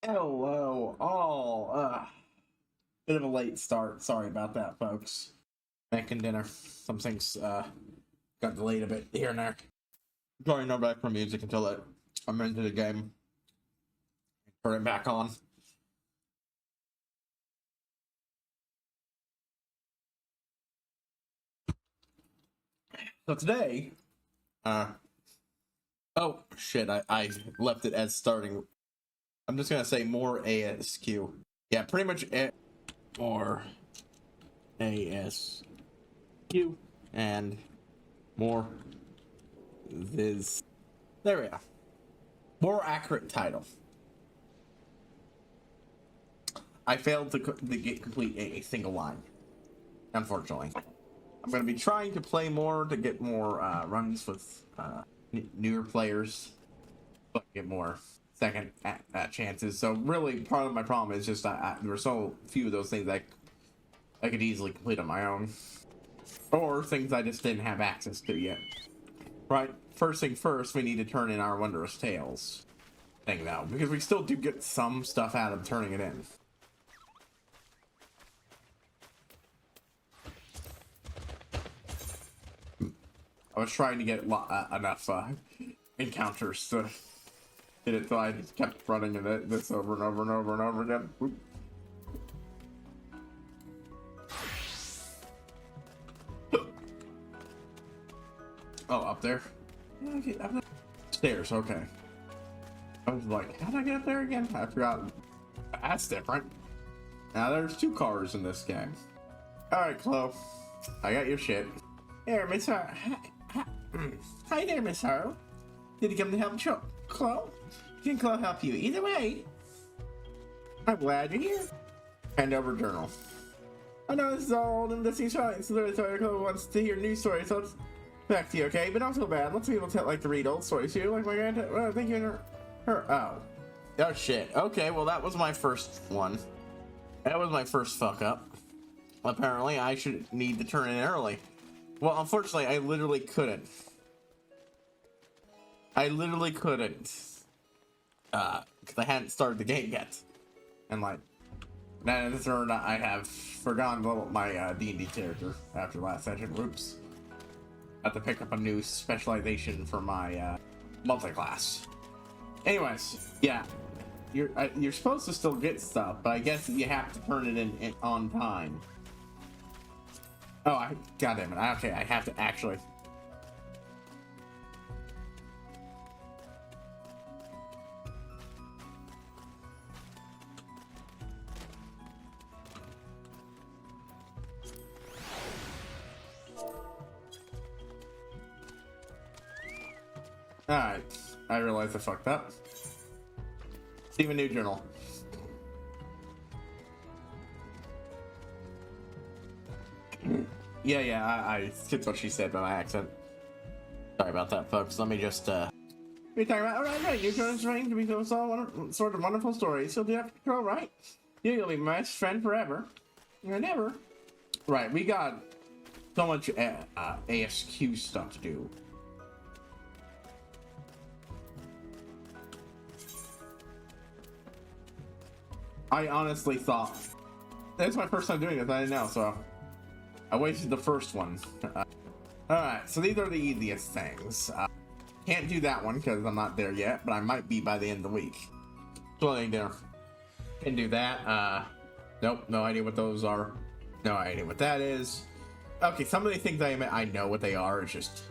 Hello, all. Bit of a late start. Sorry about that, folks. Making dinner. Some things got delayed a bit here and there. Sorry, no background music until I'm into the game. Turn it back on. So today, oh shit, I left it as starting. I'm just gonna say more ASQ. Yeah, pretty much more ASQ and more this. There we go. More accurate title. I failed to complete a single line, unfortunately. I'm going to be trying to play more to get more runs with newer players, but get more second chances. So really, part of my problem is just there were so few of those things I could easily complete on my own, or things I just didn't have access to yet. Right, first thing first, we need to turn in our Wondrous Tales thing now, because we still do get some stuff out of turning it in. I was trying to get enough encounters to hit it, so I just kept running this over and over and over and over again. Oop. Oh, up there? Stairs, okay. I was like, how did I get up there again? I forgot. That's different. Now there's 2 cars in this game. Alright, Chloe. I got your shit. Here, Miss Harrow. Hi there, Miss Harrow. Did you come to help Chloe? Can Chloe help you? Either way. I'm glad you're here. Hand over journal. I know this is all old and dusty shine, so Chloe wants to hear new stories, so it's back to you, okay? But don't feel bad. Lots of people like to read old stories too, like my granddad. Well, thank you and her. Oh shit. Okay, well that was my first one. That was my first fuck up. Apparently, I should need to turn in early. Well, unfortunately, I literally couldn't. Because I hadn't started the game yet. And like, then I have forgotten my D&D character after last session. Oops. I have to pick up a new specialization for my multi-class. Anyways, yeah. You're supposed to still get stuff, but I guess you have to turn it in on time. Oh, goddamn it. Okay, I have to actually. Alright, I realized I fucked up. Steven New Journal. Yeah, I skipped what she said by my accent. Sorry about that, folks. Let me just, We're talking about, alright, you're trying to be so sort of wonderful stories. You'll do that for control, right? You'll be my best friend forever. And ever. Right, we got so much ASQ stuff to do. I honestly thought that's my first time doing this. I didn't know, so I wasted the first one. Alright, so these are the easiest things. Can't do that one because I'm not there yet, but I might be by the end of the week. So I can do that. Nope, no idea what those are. No idea what that is. Okay, some of the things I know what they are. It's just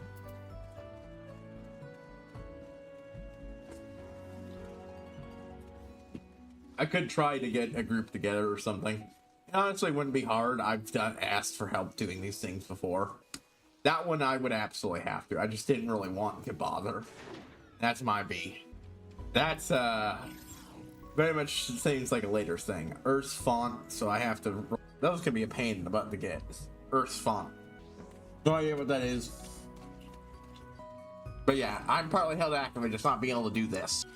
I could try to get a group together or something. It honestly wouldn't be hard. I've asked for help doing these things before. That one I would absolutely have to. I just didn't really want to bother. That's my B. That's very much seems like a later thing. Earth's font, so I have to. Those could be a pain in the butt to get. Earth's font. No idea what that is. But yeah, I'm partly held active and just not being able to do this.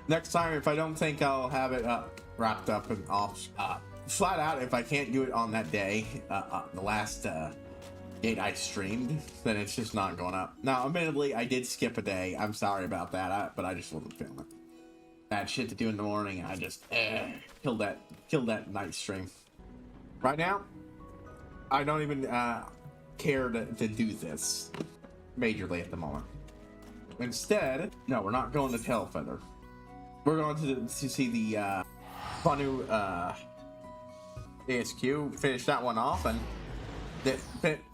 Next time, if I don't think I'll have it wrapped up and off flat out, if I can't do it on that day, the last date I streamed, then it's just not going up. Now, admittedly, I did skip a day. I'm sorry about that, but I just wasn't feeling it. Bad shit to do in the morning. I just killed that night stream. Right now, I don't even care to do this majorly at the moment. Instead, no, we're not going to Tailfeather. We're going to see the Vanu ASQ, finish that one off, and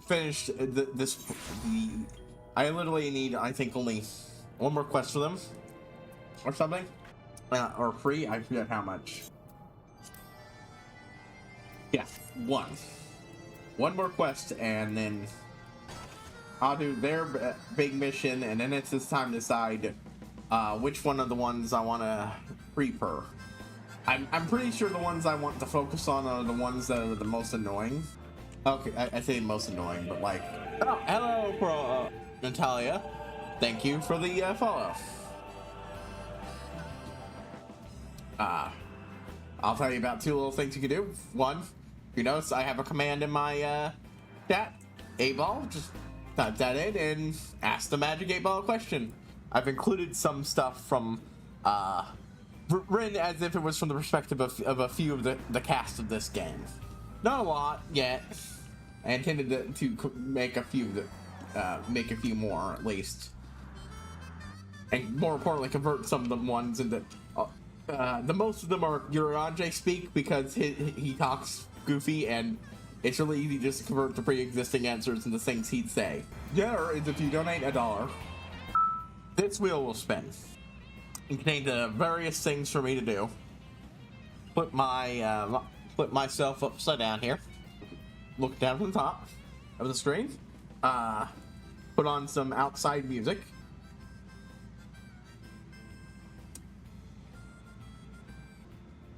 finish this. I literally need, I think, only one more quest for them, or something, or free. I forget how much. Yeah, one more quest, and then I'll do their big mission, and then it's this time to decide which one of the ones I want to pre-per. I'm pretty sure the ones I want to focus on are the ones that are the most annoying. Okay, I say most annoying, but like, oh, hello, Natalia. Thank you for the follow. I'll tell you about two little things you can do. One, you notice I have a command in my chat, 8-ball. Just type that in and ask the magic 8-ball question. I've included some stuff from written as if it was from the perspective of a few of the cast of this game. Not a lot yet. I intended to make a few more at least, and more importantly, convert some of the ones into. The most of them are Urianje speak because he talks goofy, and it's really easy just to convert the pre-existing answers into things he'd say. The other is if you donate $1, this wheel will spin. It contains various things for me to do. Put myself upside down here. Look down from the top of the screen. Put on some outside music.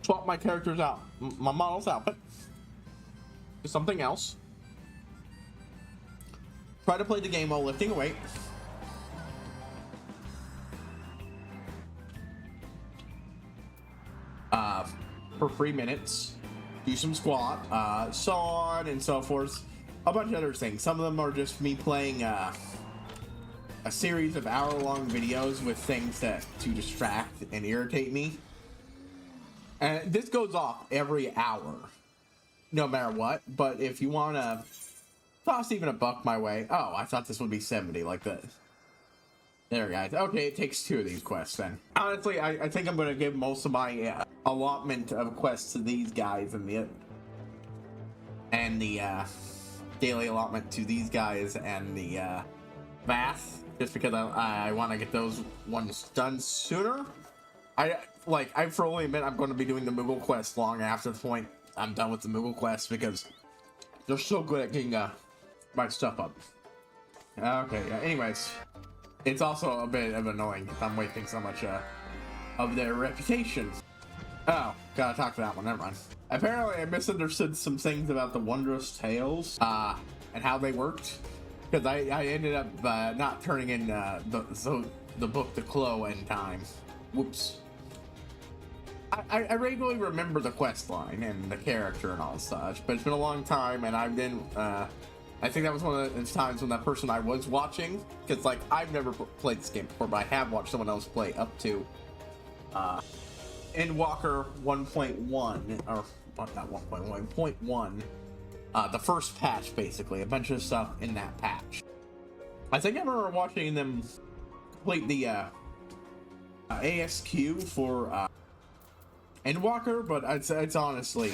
Swap my characters out, my model's outfit, to something else. Try to play the game while lifting a weight. For 3 minutes. Do some squat, so on and so forth. A bunch of other things. Some of them are just me playing a series of hour-long videos with things to distract and irritate me. And this goes off every hour, no matter what. But if you want to toss even $1 my way, oh, I thought this would be 70, like that. There, guys. Okay, it takes 2 of these quests then. Honestly, I think I'm going to give most of my allotment of quests to these guys, and the daily allotment to these guys, and the math, just because I want to get those ones done sooner. I fully admit I'm going to be doing the Moogle quest long after the point I'm done with the Moogle quest, because they're so good at getting my stuff up. Okay, anyways. It's also a bit of annoying because I'm wasting so much of their reputation. Oh, gotta talk to that one, never mind. Apparently I misunderstood some things about the Wondrous Tales and how they worked, because I ended up not turning in the book to Chloe in time. Whoops. I regularly remember the quest line and the character and all such, but it's been a long time, and I've been I think that was one of the times when that person I was watching, because like I've never played this game before, but I have watched someone else play up to Endwalker 1.1, or not 1.1, 0.1, the first patch, basically, a bunch of stuff in that patch. I think I remember watching them complete the ASQ for Endwalker, but it's honestly,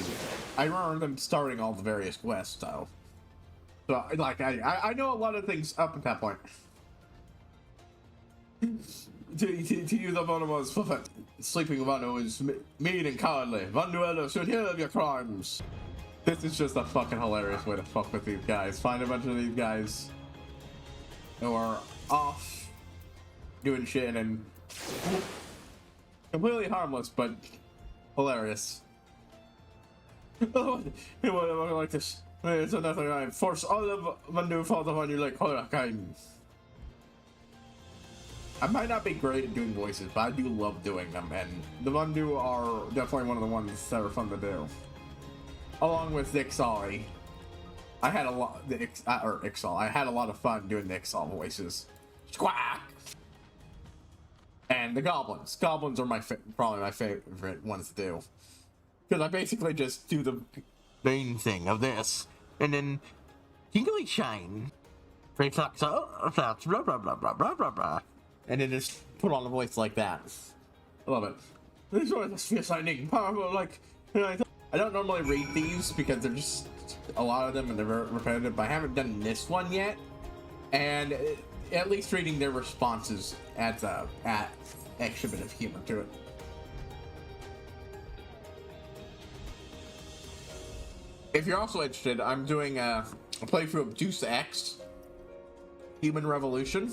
I remember them starting all the various quests, though. So, like, I know a lot of things up at that point. to you, the Vanu was perfect. Sleeping Vanu is mean and cowardly. Vanuela should hear of your crimes. This is just a fucking hilarious way to fuck with these guys. Find a bunch of these guys who are off doing shit and completely harmless, but hilarious. Like this. It's another time. Force all of Vandu falls upon you like hurricane. I might not be great at doing voices, but I do love doing them, and the Vandu are definitely one of the ones that are fun to do. along with the Ixali. I had a lot, I had a lot of fun doing the Ixal voices. Squawk! And the goblins. Goblins are probably my favorite ones to do. Because I basically just do the main thing of this. And then, Tingly Shine. Blah, blah, blah, blah, blah, blah, blah. And then just put on a voice like that. I love it. These are the fierce lightning, powerful, like, I don't normally read these because they're just a lot of them and they're very repetitive, but I haven't done this one yet. And at least reading their responses adds an extra bit of humor to it. If you're also interested, I'm doing a playthrough of Deus Ex Human Revolution.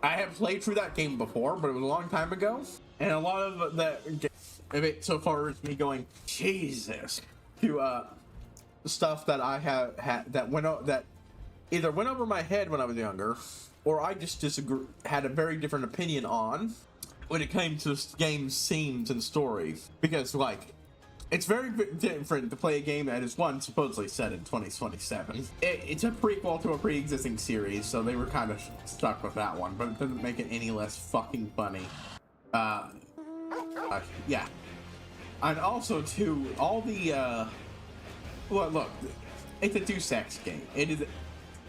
I have played through that game before, but it was a long time ago. And a lot of it so far is me going, Jesus, to stuff that I have had that either went over my head when I was younger, or I just had a very different opinion on when it came to game's themes and story. Because, like, it's very different to play a game that is, one, supposedly set in 2027. It's a prequel to a pre-existing series, so they were kind of stuck with that one, but it doesn't make it any less fucking funny. Yeah. And also, too, all the, well, look, it's a Deus Ex game.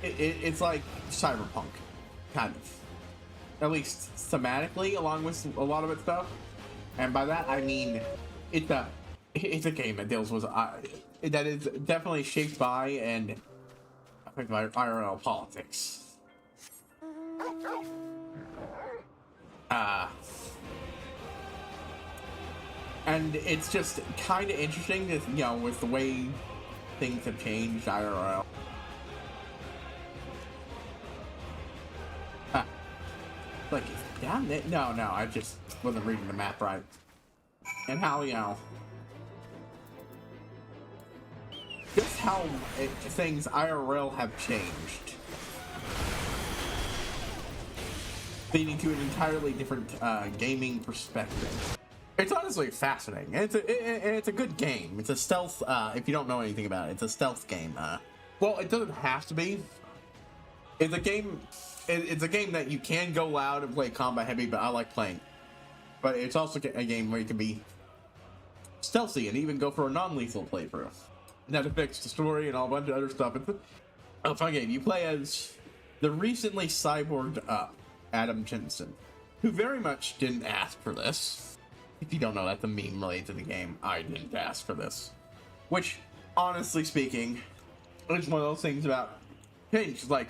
It's like Cyberpunk, kind of. At least thematically, along with a lot of its stuff. And by that, I mean, it's a game that deals with, that is definitely shaped by and affected by IRL politics. And it's just kind of interesting, that, you know, with the way things have changed IRL. Like, down there? No, I just wasn't reading the map right. And how, you know, just how things IRL have changed, leading to an entirely different gaming perspective. It's honestly fascinating. It's a good game. It's a stealth. If you don't know anything about it, it's a stealth game. Well, it doesn't have to be. It's a game. It's a game that you can go loud and play combat heavy, but I like playing. But it's also a game where you can be stealthy and even go for a non-lethal playthrough. And that affects the story and all a bunch of other stuff. It's a fun game. You play as the recently cyborged up Adam Jensen, who very much didn't ask for this. If you don't know, that's a meme related to the game. I didn't ask for this. Which, honestly speaking, is one of those things about change. Like,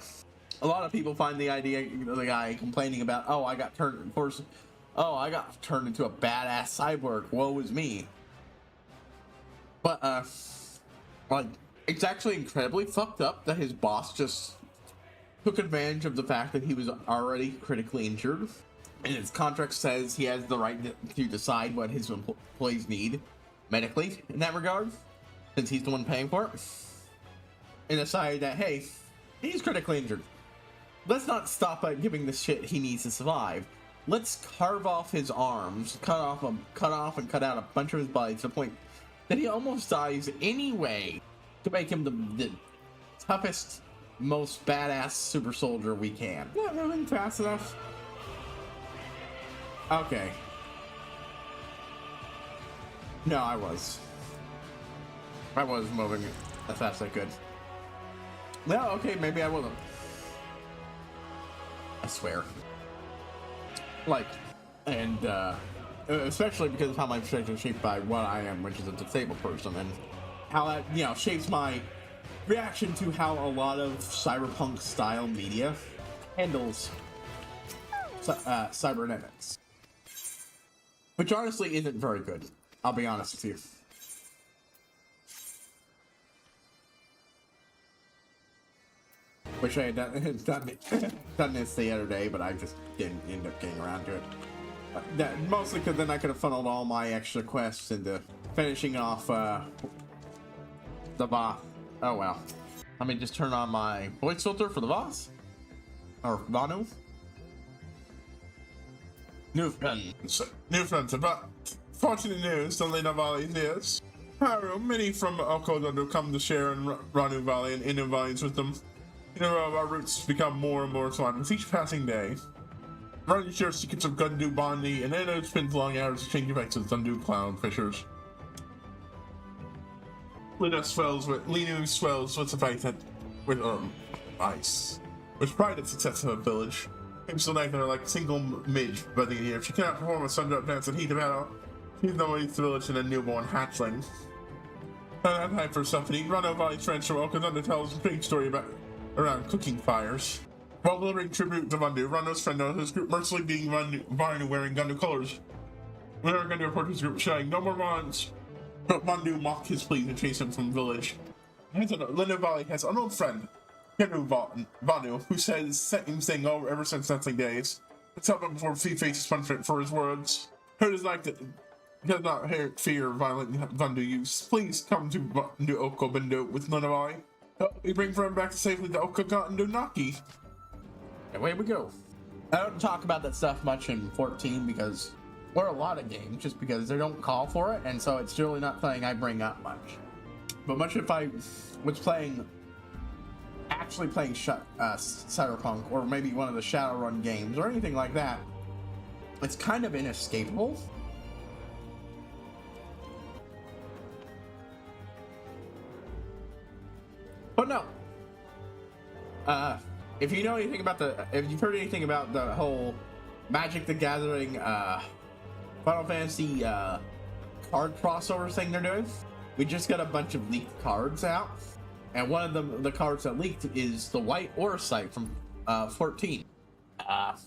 a lot of people find the idea of the guy complaining about, oh, I got turned into a badass cyborg. Woe is me. But, like, it's actually incredibly fucked up that his boss just took advantage of the fact that he was already critically injured. And his contract says he has the right to decide what his employees need medically in that regard, since he's the one paying for it. And decided that, hey, he's critically injured. Let's not stop at giving the shit he needs to survive. Let's carve off his arms, cut off and cut out a bunch of his body to the point that he almost dies anyway, to make him the toughest, most badass super soldier we can. Not moving fast enough. Okay. No, I was moving as fast as I could. Well, okay, maybe I wasn't. I swear. Like, and especially because of how my perspective is shaped by what I am, which is a disabled person, and how that, you know, shapes my reaction to how a lot of cyberpunk style media handles cybernetics. Which honestly isn't very good. I'll be honest with you. Wish I had done this the other day, but I just didn't end up getting around to it. Mostly because then I could have funneled all my extra quests into finishing off the boss. Oh well. Let me just turn on my voice filter for the boss. Or Vanu. New friends about fortunate news, don't lean up all these years. Many from Okodondo come to share in Ranu Valley and Inu Valley's wisdom. Our roots become more and more entwined with each passing day. Ranu shares secrets of Gundu Bondi, and Inu spends long hours exchanging facts with Gundu clown fishers. Linu swells with the fact that with ice. With pride and success of a village. People still think they're like single midge by the year. If she cannot perform a sundrop dance in heat of battle, she's no way to the village in a newborn hatchling. Not time for stuff to eat. Rano Valley's friends from Okazundo tells a big story about around cooking fires. While delivering tribute to Vandu, Rano's friend knows his group mercilessly being Vandu wearing Gundu colors. Whenever Gundu reports his group shouting, "No more Vans!" But Vandu mock his pleas and chase him from the village. Lino Valley has an old friend, Kenu Vanu, who says the same thing over ever since Dancing Days. Let's help him before he faces punishment for his words. Heard is like that. Does not fear violent Vandu use. Please come to Vandu Okobendo with Lunavai. We bring friend back safely to Okagandu Naki. Away we go. I don't talk about that stuff much in 14 because, or a lot of games, just because they don't call for it, and so it's really not something I bring up much. But much if I was actually playing Cyberpunk, or maybe one of the Shadowrun games, or anything like that, it's kind of inescapable. But no. If you know anything about if you've heard anything about the whole Magic the Gathering, Final Fantasy, card crossover thing they're doing, we just got a bunch of leaked cards out, and one of the cards that leaked is the White Orsight from 14. Kind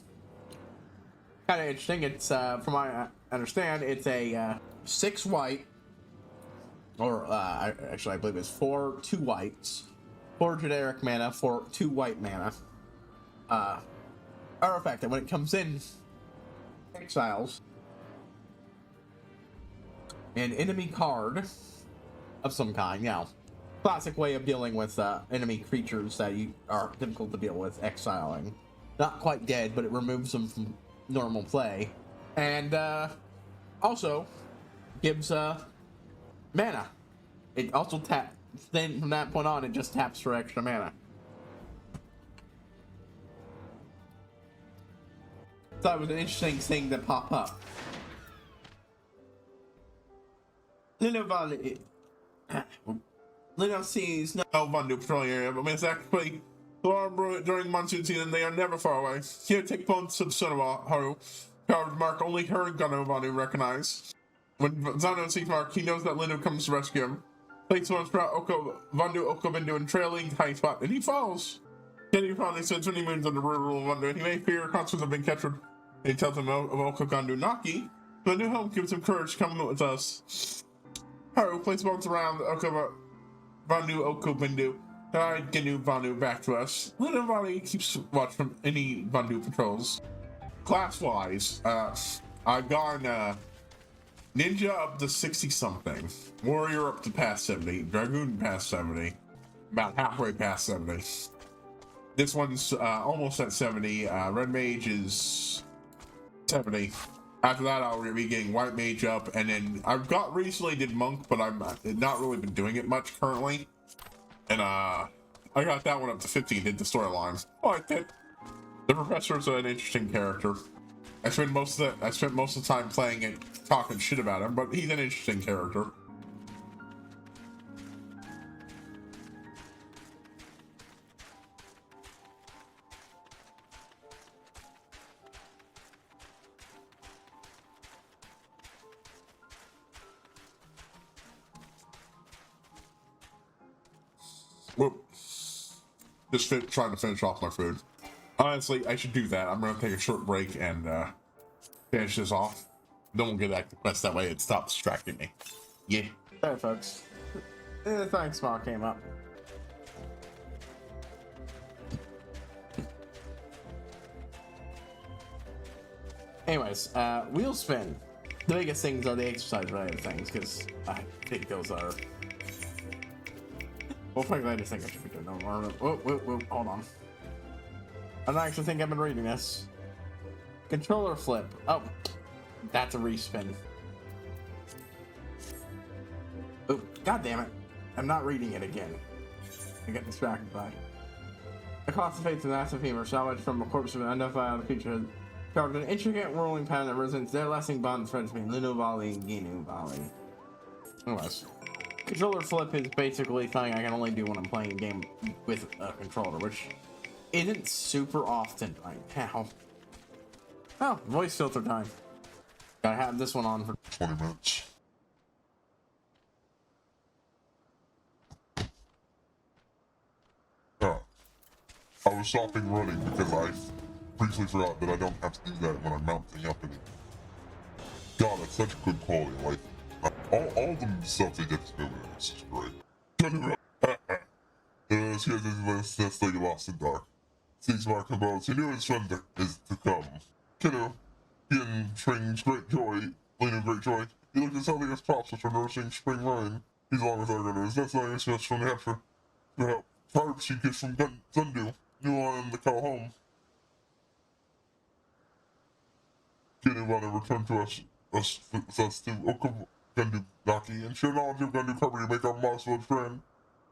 of interesting. It's from what I understand, it's a 6 white, or actually I believe it's 2 whites, 4 generic mana, 2 white mana. Artifact that when it comes in, exiles an enemy card of some kind. Now, classic way of dealing with enemy creatures that are difficult to deal with, exiling. Not quite dead, but it removes them from normal play, and also gives mana. It also taps. Then from that point on, it just taps for extra mana. Thought it was an interesting thing to pop up. Lino sees no Vandu patrolling area, but it's actually during monsoon season. They are never far away. Here, take bones of Sunawa Haru. Powered Mark only her and Gano Vandu recognize. When Zano sees Mark, he knows that Lino comes to rescue him. Takes one sprout Vandu Okobindu and trailing high spot, and he falls. Then he finally sends when he moves on the rural Vandu, and he may fear consequences of being captured. And he tells him of Okogandu Naki. The new home gives him courage to come with us. Haru places bones around Vandu Okobindu. Guide Genu Vandu back to us. Lino Valley keeps watch from any Vandu patrols. Class-wise, I've gone Ninja up to 60-something. Warrior up to past 70. Dragoon past 70. About halfway past 70. This one's almost at 70. Red Mage is 70. After that, I'll be getting White Mage up. And then I've got recently did Monk, but I've not really been doing it much currently. And I got that one up to 15, did the storylines. I liked it. The Professor's an interesting character. I spent most of the time playing it, talking shit about him, but he's an interesting character. Whoop. Just trying to finish off my food. Honestly, I should do that. I'm gonna take a short break and finish this off. Don't get that quest that way. It stops distracting me. Yeah. Hey, folks. The thanks bar came up. Anyways, wheel spin. The biggest things are the exercise related things, because I think those are. Well, frankly, I just think I should be doing no more. Whoa, hold on. I don't actually think I've been reading this. Controller flip. Oh, that's a respin. Oh, god damn it. I'm not reading it again. I get distracted by it. The cost of faith and acts of humor salvaged from a corpse of an unidentified creature carved an intricate whirling pattern that represents their lasting bond spread between Linu Valley and Ginu Valley. Unless. Controller flip is basically something I can only do when I'm playing a game with a controller, which isn't super often right now. Oh, voice filter time. Gotta have this one on for 20 minutes. Yeah. I was stopping running because I briefly forgot that I don't have to do that when I'm mounting up anymore. God, that's such good quality of life. All the stuff they get to do is just great. She has this thing lost in dark. Seeks Mark compose. He knew his friend is to come. Kiddo, he in Spring's great joy, Lena great joy. He looked as healthy as props for nursing spring rain. He's long as I go to his necessary just from New Hampshire. To help privacy kids from Gundu. New on the call home. Kiddo want to return to us to Gundu Naki and share knowledge of Gundu property to make our monster friend.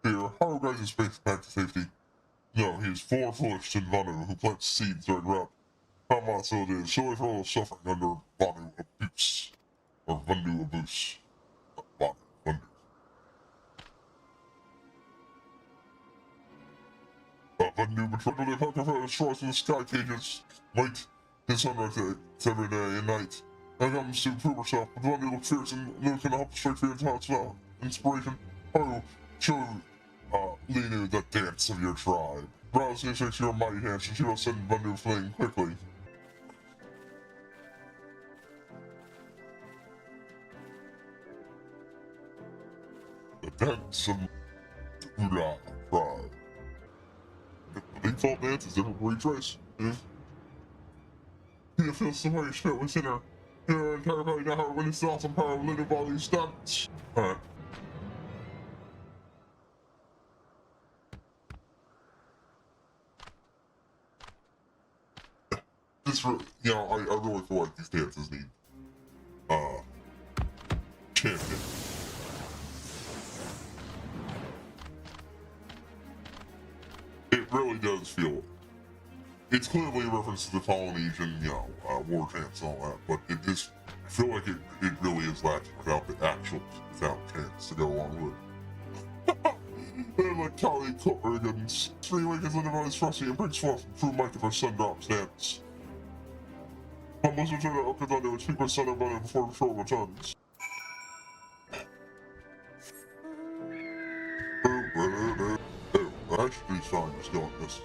Here, Haru guides his space back to safety. No, he is far foolish than Vanu, who plants seeds during rot. How monster it is, sorry for all the suffering under Vanu abuse. Or Vandu abuse. Vandu. Vandu betrayed the Hunter destroys the sky cages. Light, his sunrise every day and night. Now comes to prove herself, but Vandu looks fierce and Lou can help strike fear into hearts now. Inspiration. Haru, show Linu the dance of your tribe. Browse shakes your mighty hands and she will send Vandu fleeing quickly. The dance of Ura tribe. The default dance is different for each race. You feel some way spirit within her. Her entire body now when it's awesome power of Linu Valley stunts. Alright. This really, I really feel like these dances need champion. It really does feel. It's clearly a reference to the Polynesian, war chants and all that, but it is. I feel like it really is lacking without the actual chants to go along with it. And like Kali Corrigan's 3 weeks in the most frosty and brings forth through might of her sun drops dance. But most return to Okazando and speak with sun about it before the troll returns. I should be fine just going this.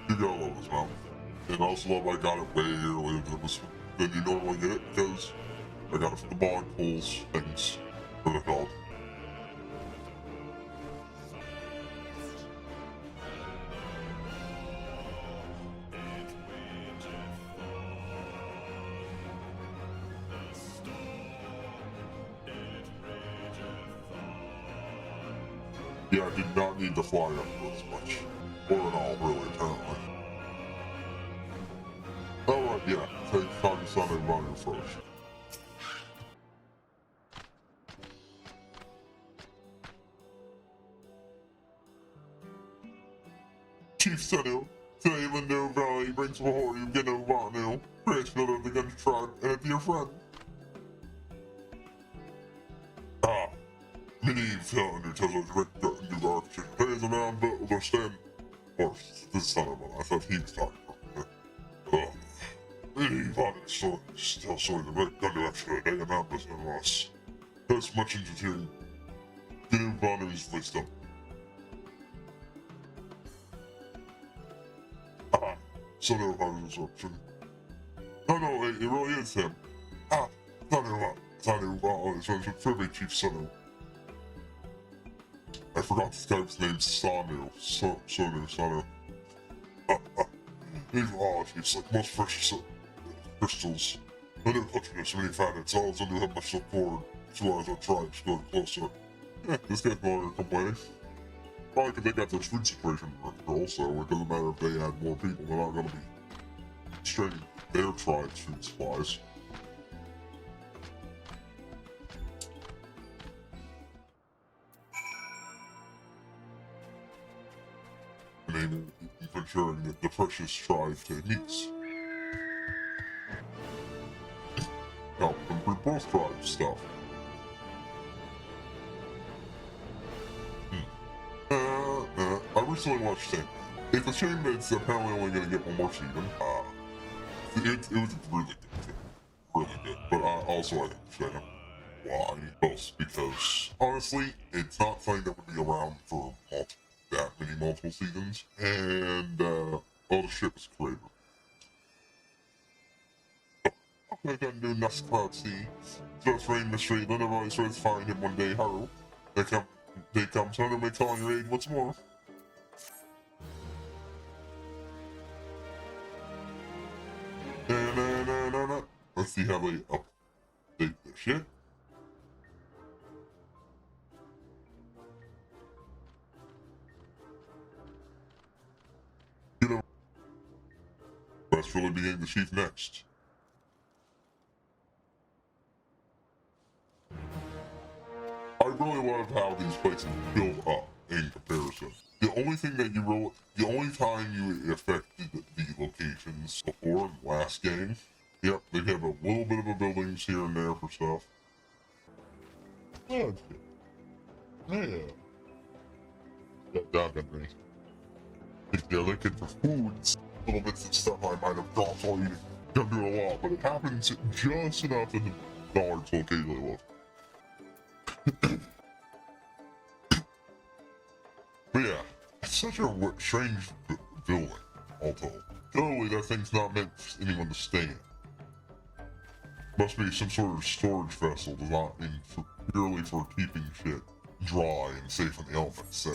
You go low as well. And also love I got it way earlier than you normally get it because I got it from the bog pools things. What they're called. Yeah, I did not need to fly up as much. Or at all, really, apparently. Alright, yeah, take Kage-san and Mario first. Chief Senu, today Lindo Valley brings before you Geno Vanu, grandson of the Gunja tribe, and a dear friend. Many fell under Tesla's direct new architecture. There is a man built with a stand. Or, this is not what I thought he was talking about. Many father's stories tell stories of red gun direction today, and not listening to us. There's much into hearing Genu Vanu's wisdom. So no Vanu's option. No, it really is him. Not Survey Chief Sanu. I forgot this guy's name, Sanu. Sanu. It's like most precious crystals. I never touched this many planets. I was under have myself forward. So as I tried to go closer. This guy's no longer complaining. Probably because they got their food situation under control, so it doesn't matter if they add more people, they're not going to be straining their tribe's food supplies. Enabling ensuring that the precious strive to meet. Help improve both tribes stuff. I recently watched it. It's a shame that it's apparently only going to get one more season. It was really good. Really good. But also I understand why. Both because, honestly, it's not something that would be around for that many multiple seasons. And, all the shit was created. I can do nothing cloud sea. Just rain mystery, then everybody starts find him one day, hello. They come, so they may call your aid once more. Let's see how they update this shit. You know, let's really begin the chief next. I really love how these places build up in comparison. The only time you affected the locations before in the last game, yep, they have a little bit of a buildings here and there for stuff. Yeah. That dog got me. If they're looking for foods, little bits of stuff I might have dropped while eating. Don't do a lot, but it happens just enough that the dogs will occasionally look. But yeah, it's such a strange building, all told. Totally, that thing's not meant for anyone to stay in. Must be some sort of storage vessel designed purely for keeping shit dry and safe from the elements.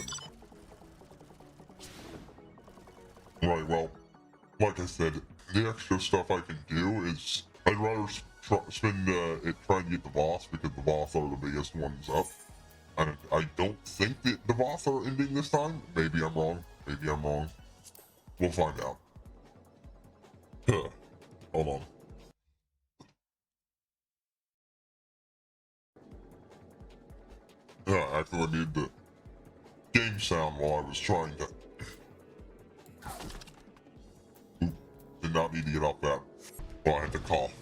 Right, well, like I said, the extra stuff I can do is I'd rather spend it trying to get the boss because the boss are the biggest ones up. And I don't think that the boss are ending this time. Maybe I'm wrong. We'll find out. Hold on. Actually, I need the game sound while I was trying to. Did not need to get off that. Well, I had to cough.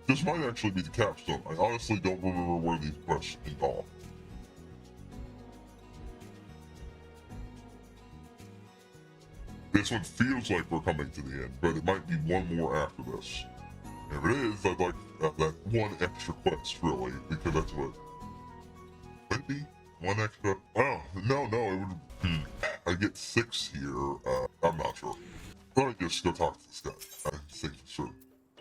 This might actually be the capstone. I honestly don't remember where these quests end off. This one feels like we're coming to the end, but it might be one more after this. If it is, I'd like that one extra quest, really, because that's what... Maybe? One extra? Oh, no, it would... I get 6 here, I'm not sure. Let me just go talk to this guy. I think for sure.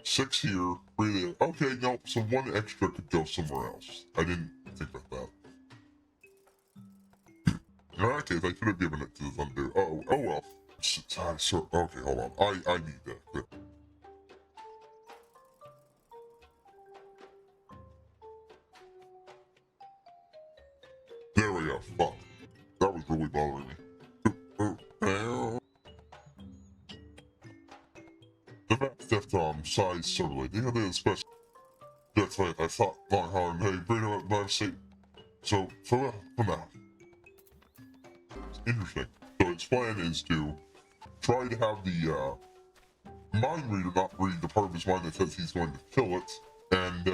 6 here, 3 there. Okay, no, so 1 extra could go somewhere else. I didn't think about that. In that case, I should have given it to this undo. Oh well. So, okay, hold on. I need that. There we go. Fuck. That was really bothering me. The vast size survey. They had a special. That's right. I thought long hard. Hey, bring it up by seat. So for now. Interesting. So its plan is to try to have the mind reader not read the part of his mind that says he's going to kill it. And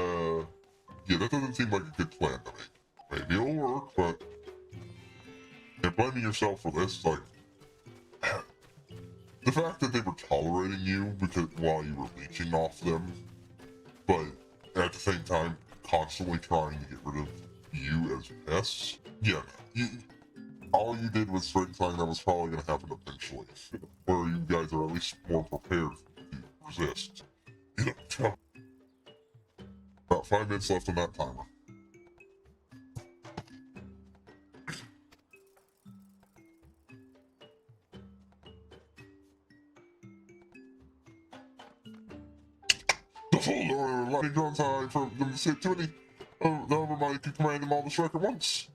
yeah, that doesn't seem like a good plan to me. Maybe it'll work, but and blaming yourself for this, like the fact that they were tolerating you because while you were leeching off them, but at the same time constantly trying to get rid of you as pests. Yeah, all you did was bring something that was probably going to happen eventually, where you guys are at least more prepared to resist. You know, about 5 minutes left on that timer. The full lightning drone time for them to say too many. Everybody can command them all to strike at once.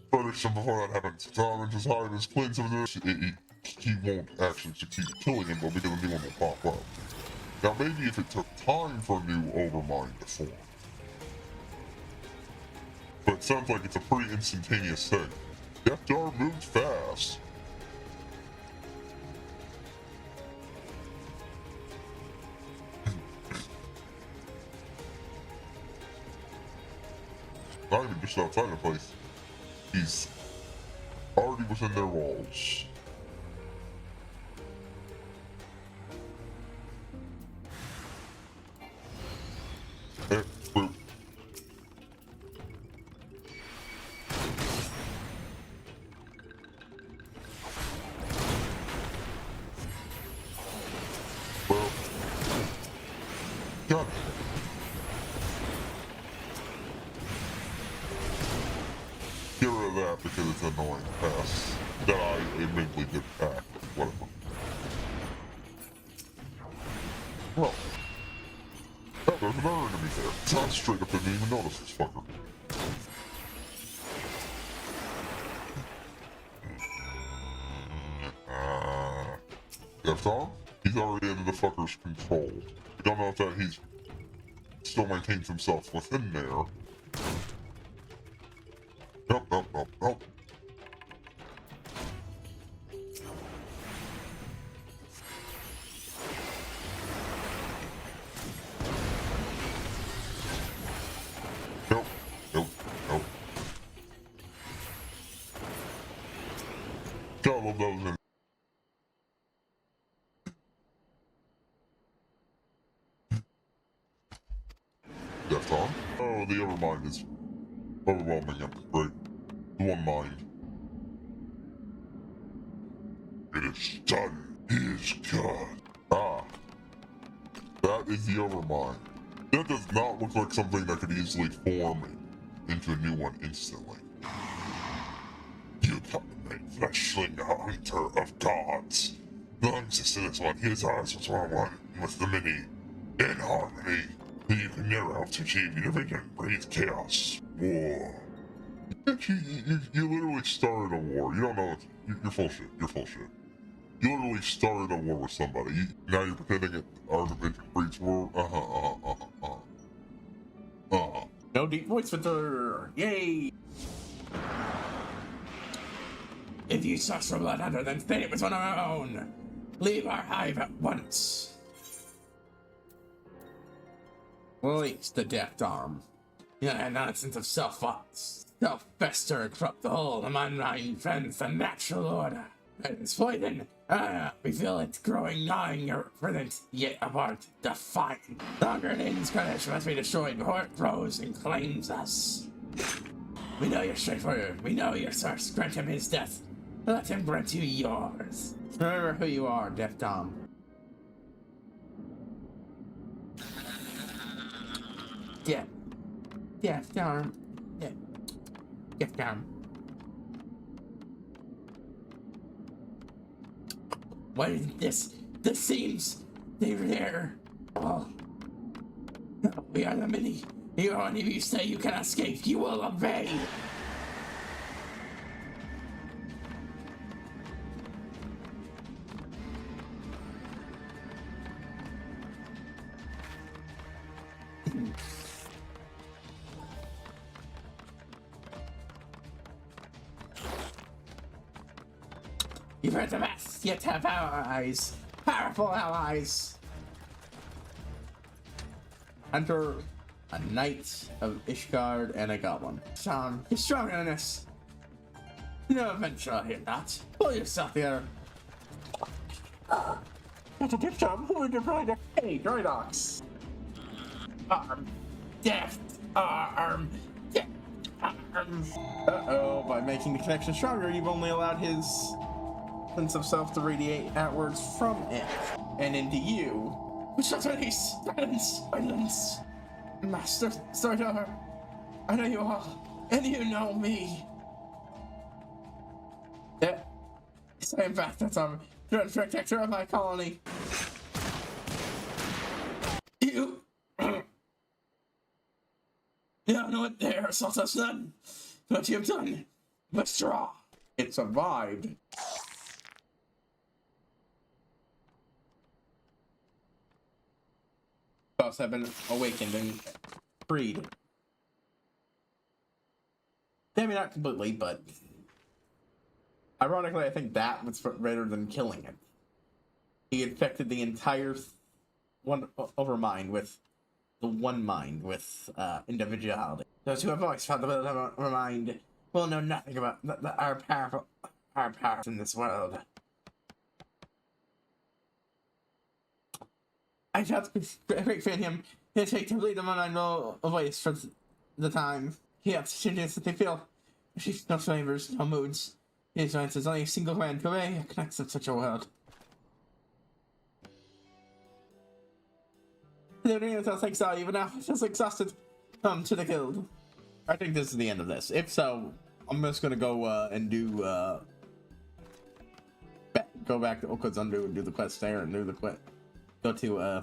But before that happens, Tom and his heart is cleansed of this. He won't actually succeed in killing him, but because a new one will pop up. Now maybe if it took time for a new Overmind to form. But it sounds like it's a pretty instantaneous thing. Death Star moves fast. Not even just outside the place. He's already within their walls. Boop. Well, God. Get rid of that because it's annoying pass that I admittedly did back, but whatever. Well, oh, there's another enemy there. John straight up didn't even notice this fucker. Tom? He's already under the fucker's control. We don't know if that he's still maintains himself within there. Nope. Nope. Gotta love those in. Death Tom? Oh, the Overmind is overwhelming him. Great. The one mind. It is done. He is gone. Ah. That is the Overmind. That does not look like something that could easily form into a new one instantly. You dominate fleshling hunter of gods. Belongs to this one. His eyes was one with the many. In harmony. You can never hope to achieve. You never can breathe chaos. War. You literally started a war. You don't know. You're full shit. You literally started a war with somebody. Now you're pretending our division breeds war. No deep voice filter. Yay! If you suck for blood hunter, then fate it with one of our own. Leave our hive at once. Release the death arm. Yeah, nonsense of self-fester and corrupt the whole of mankind friends the natural order. And it's poison. We feel it growing, gnawing your presence, yet apart, defying. Longer Naden's credits must be destroyed before it grows and claims us. We know you're straightforward. We know your source. Grant him his death. Let him grant you yours. Remember who you are, Death Tom. Death Tom. Death Tom. What is this? This seems there. Oh. We are the many. If any of you say you can escape, you will obey. You've heard the best, yet have allies. Powerful allies. Hunter, a knight of Ishgard, and a goblin. Sean, you're stronger than this. No adventure here, not. Pull yourself here. That's a gift shop. Who would deploy the hey, Droidox? Arm. Deft. Arm. Uh-oh, by making the connection stronger, you've only allowed his sense of self to radiate outwards from it and into you. Silence! Master Sardar, I know you all, and you know me. Yeah, I am back, that's our protector of my colony. You... Yeah, no, it there, assault us none. What you have done, withdraw. It survived. Boss have been awakened and freed. Maybe not completely, but ironically, I think that was better than killing it. He infected the entire overmind with the one mind with individuality. Those who have always found the will of a mind will know nothing about our power in this world. I just great fan him. He'll take to lead them on no voice for the time. He has changes that they feel. She's no flavors, no moods. His voice is only a single command to obey. It connects with such a world. The dream feels like so, even now, feels exhausted. Come to the guild. I think this is the end of this. If so, I'm just gonna go and do go back to Oka's Undo and do the quest there and do the quest. Go to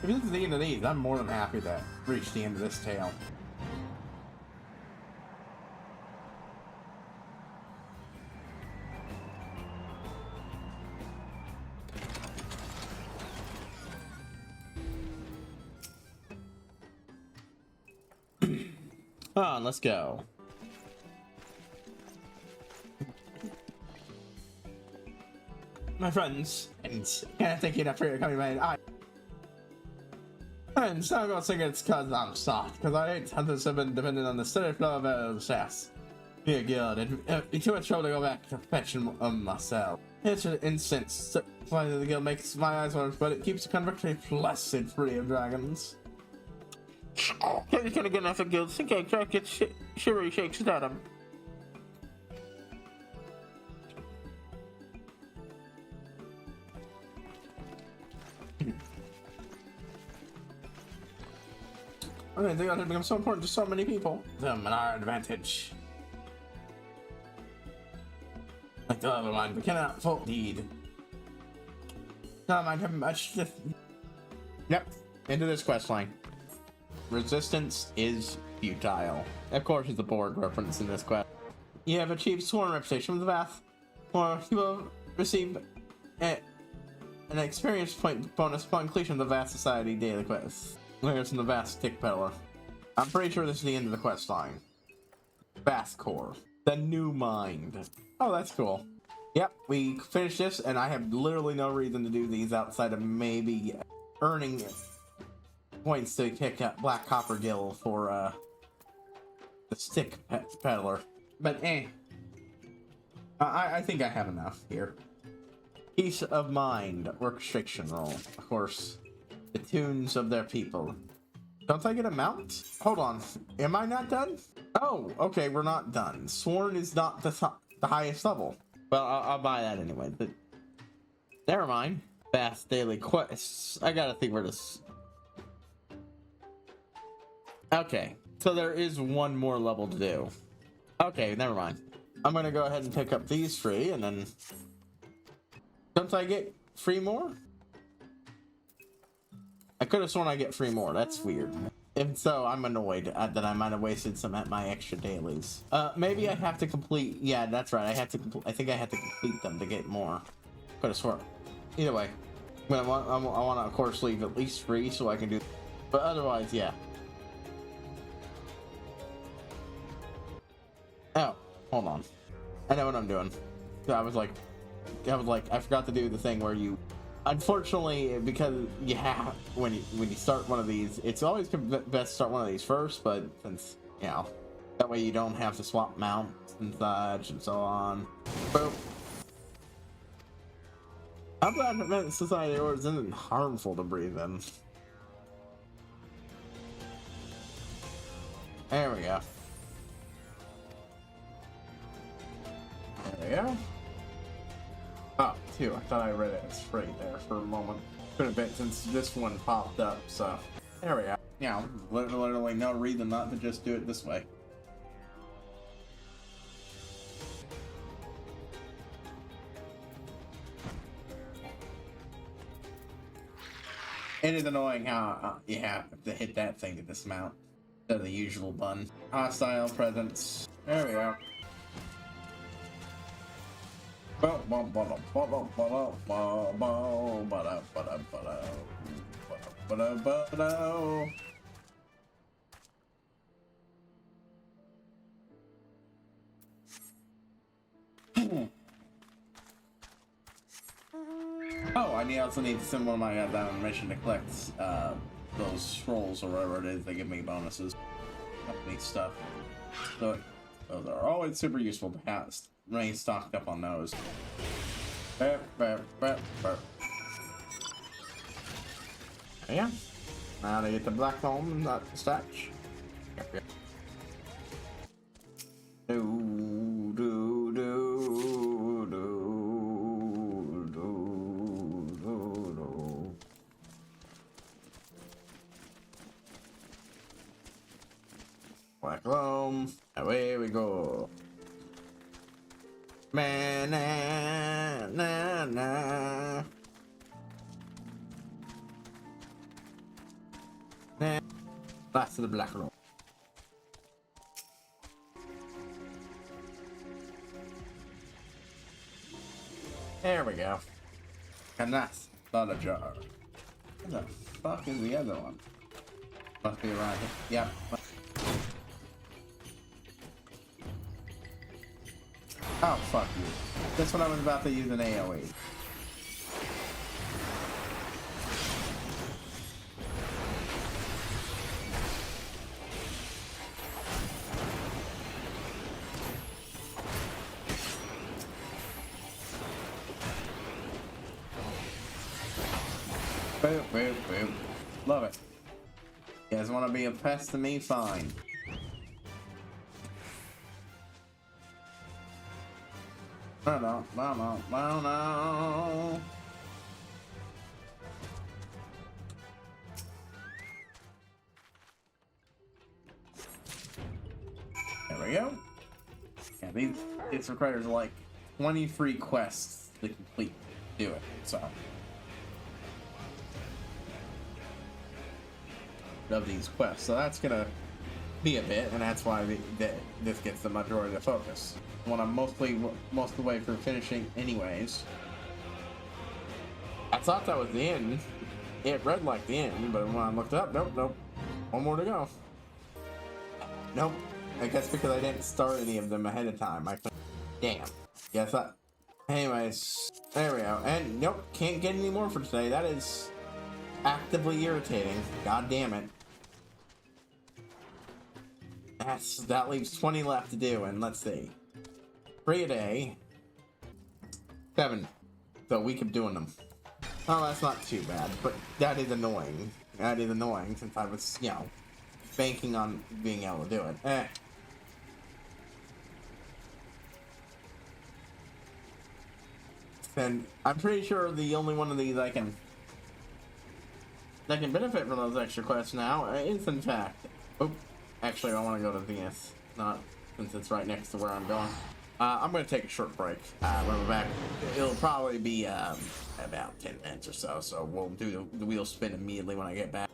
if this is the end of these, I'm more than happy to reach the end of this tale. Come on, let's go. My friends, and can't thank you enough for your coming, man. And so I'm gonna sing it's cause I'm soft, cause I hate hunters have been dependent on the steady flow of elves. Dear God, it'd be too much trouble to go back to fetching myself. It's an instance. Finally, the guild makes my eyes water, but it keeps the conviction blessed free of dragons. You're gonna get enough of guilds. Think I can't get shivery shakes at him. I didn't think that had become so important to so many people. Them and our advantage. Like the other line, we cannot full deed. Not mind him much. Yep, into this quest line. Resistance is futile. Of course, it's a board reference in this quest. You have achieved sworn reputation with the Vath, or you will receive an experience point bonus upon completion of the Vath Society daily quest. Layers in the Vath Stick Peddler. I'm pretty sure this is the end of the quest line. Vath Core. The new mind. Oh, that's cool. Yep, we finished this, and I have literally no reason to do these outside of maybe earning points to pick up Black Copper Gill for the Stick Peddler. But I think I have enough here. Peace of Mind Restriction Roll. Of course, the tunes of their people. Don't I get a mount? Hold on, am I not done? Oh, okay, we're not done. Sworn is not the highest level. Well, I'll buy that anyway, but never mind. Fast daily quests. I gotta think where this. Okay, so there is one more level to do. Okay, never mind. I'm gonna go ahead and pick up these free, and then don't I get free more? I could have sworn I get free more. That's weird. If so, I'm annoyed that I might have wasted some at my extra dailies. Maybe I have to complete. Yeah, that's right. I have to. I think I have to complete them to get more. Could have sworn. Either way, I want to, of course, leave at least free so I can do. But otherwise, yeah. Oh, hold on. I know what I'm doing. I was like, I forgot to do the thing where you. Unfortunately, because you have when you start one of these, it's always best to start one of these first. But since that way you don't have to swap mounts and such and so on. Boop. I'm glad that Society Orders isn't harmful to breathe in. There we go. There we go. Oh, two. I thought I read it as free there for a moment. Could have been since this one popped up, so. There we go. Yeah, literally no reason not to just do it this way. It is annoying how you have to hit that thing to dismount instead of the usual button. Hostile presence. There we go. Oh, I also need to send one of my guys out on a mission to collect those scrolls or whatever it is. They give me bonuses. Neat stuff. So those are always super useful to have. Remain stocked up on those. Yeah. Now to get the black home and not the statch. Do do do do do do. Black home. Away we go. Man, na na na. Back to the black room. There we go. And that's not a jar. Where the fuck is the other one? Must be around here. Yep. Oh, fuck you. That's when I was about to use an AoE. Boop, boop, boop. Love it. You guys want to be a pest to me? Fine. No. There we go. Yeah, these requires like 20 free quests to complete. Do it. So. Of these quests, so that's gonna be a bit, and that's why this gets the majority of the focus. When I'm most of the way through finishing, anyways. I thought that was the end. It read like the end, but when I looked up, nope, one more to go. Nope. I guess because I didn't start any of them ahead of time. Damn. Yes. Anyways, there we go. And nope, can't get any more for today. That is actively irritating. God damn it. That leaves 20 left to do, and let's see. 3 a day. 7. So we keep doing them. Oh, that's not too bad, but that is annoying. That is annoying since I was, banking on being able to do it. And I'm pretty sure the only one of these that can benefit from those extra quests now is, in fact... Oh, actually, I want to go to Venus. Not since it's right next to where I'm going. I'm going to take a short break. When we're back, it'll probably be about 10 minutes or so. So we'll do the wheel spin immediately when I get back.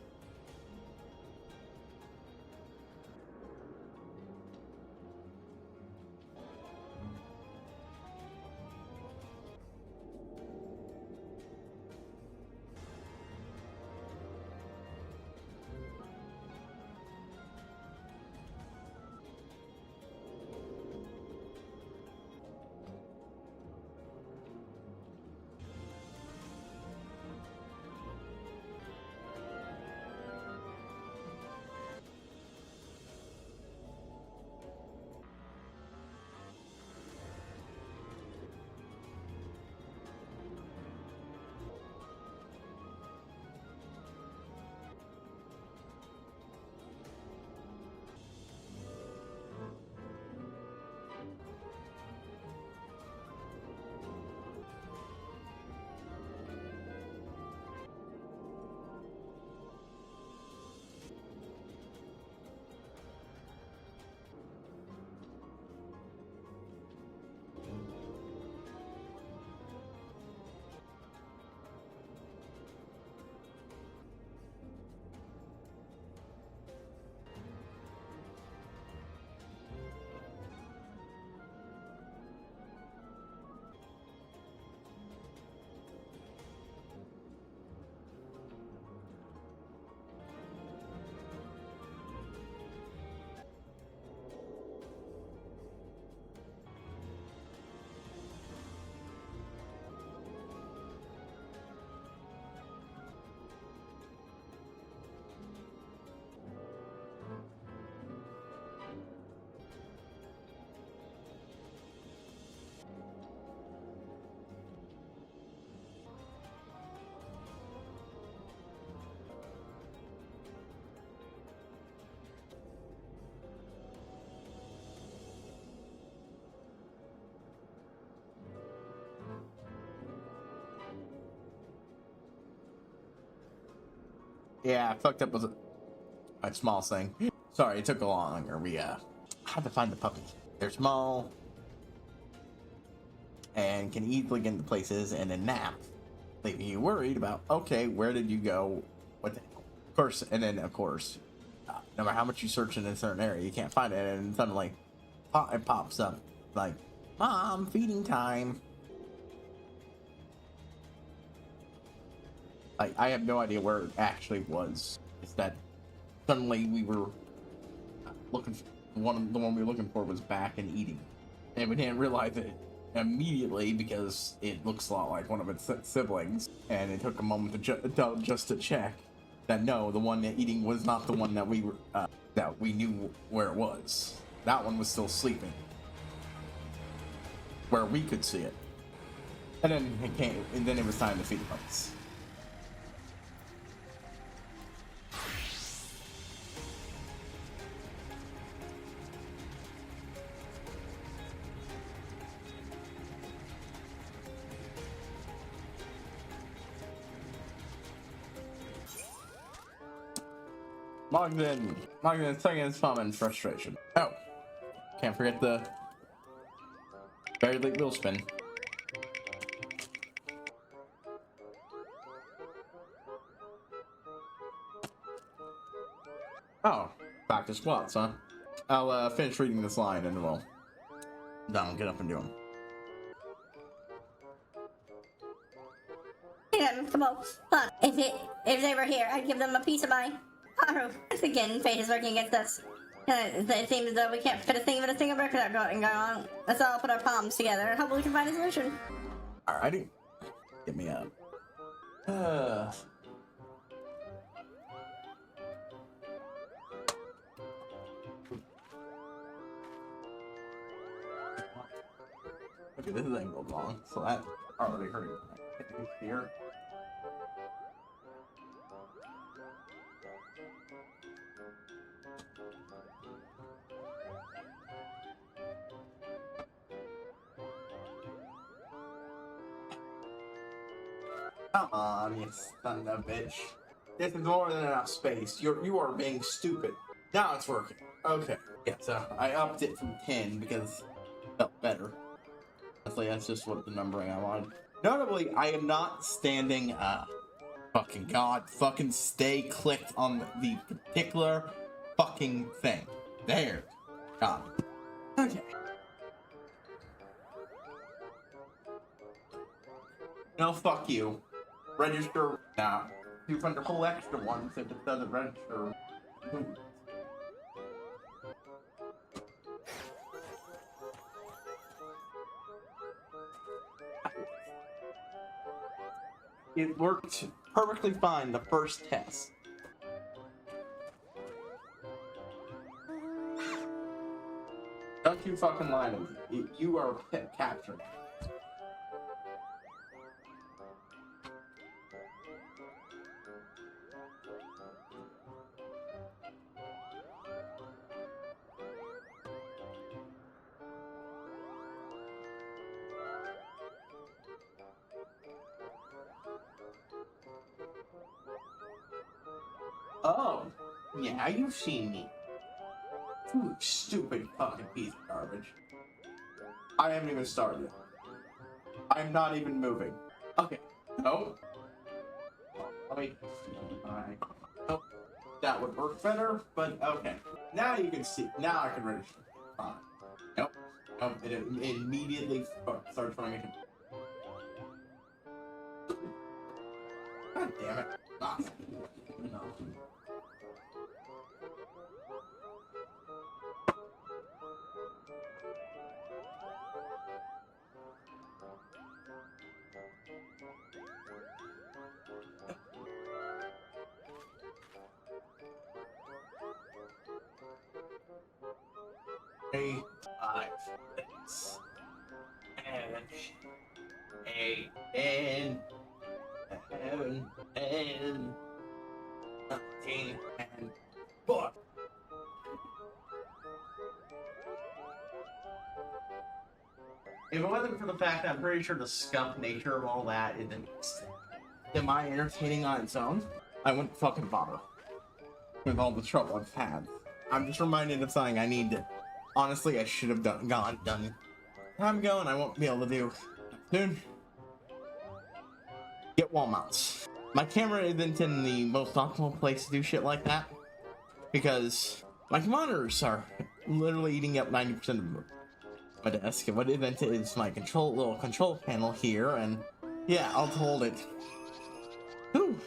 Yeah, I fucked up with a small thing. Sorry, it took a lot longer. We had to find the puppy. They're small and can easily get into places and then nap, leaving you worried about, okay, where did you go? What the hell? Of course, and then of course, no matter how much you search in a certain area, you can't find it, and suddenly it pops up like, Mom, feeding time. Like, I have no idea where it actually was. It's that suddenly we were looking for the one we were looking for was back and eating, and we didn't realize it immediately because it looks a lot like one of its siblings, and it took a moment to just to check that no, the one eating was not the one that we were that we knew where it was. That one was still sleeping, where we could see it, and then it came, and then it was time to feed the puppies. Mogden second fun and frustration. Oh, can't forget the very late wheel spin. Oh, back to squats, huh? I'll finish reading this line and then we'll get up and do them. Yeah, come on. If they were here, I'd give them a piece of my heart. Again, fate is working against us. It seems as though we can't fit a thing with a single brick without going on. Let's all put our palms together and hopefully we can find a solution. Alrighty. Get me up. Okay, this is angled wrong, so that already hurt here. Come on, you son of a bitch. This is more than enough space. You are being stupid. Now it's working. Okay. Yeah, so I upped it from 10 because it felt better. Honestly, that's just what the numbering I wanted. Notably, I am not standing up. Fucking God, fucking stay clicked on the particular fucking thing. There. God. Okay. No, fuck you. Register now. You find a whole extra one if it doesn't register. It worked perfectly fine the first test. Don't you fucking lie to me. You are captured. Oh, yeah, you've seen me. You stupid fucking piece of garbage. I haven't even started. I'm not even moving. Okay. No. Let me. Alright. Oh, that would work better, but okay. Now you can see. Now I can register. Fine. Nope. Nope. It immediately starts running into. God damn it. Ah. No. Three, 5, 6, 7, 8, 10, 11, 10, 13, and 4. If it wasn't for the fact that I'm pretty sure the scuff nature of all that isn't semi-entertaining on its own, I wouldn't fucking bother with all the trouble I've had. I'm just reminded of something I need to. Honestly, I should have done. I'm going. I won't be able to do soon. Get wall mounts. My camera isn't in the most optimal place to do shit like that because my monitors are literally eating up 90% of my desk. And what isn't is my little control panel here, and yeah, I'll hold it. Whew.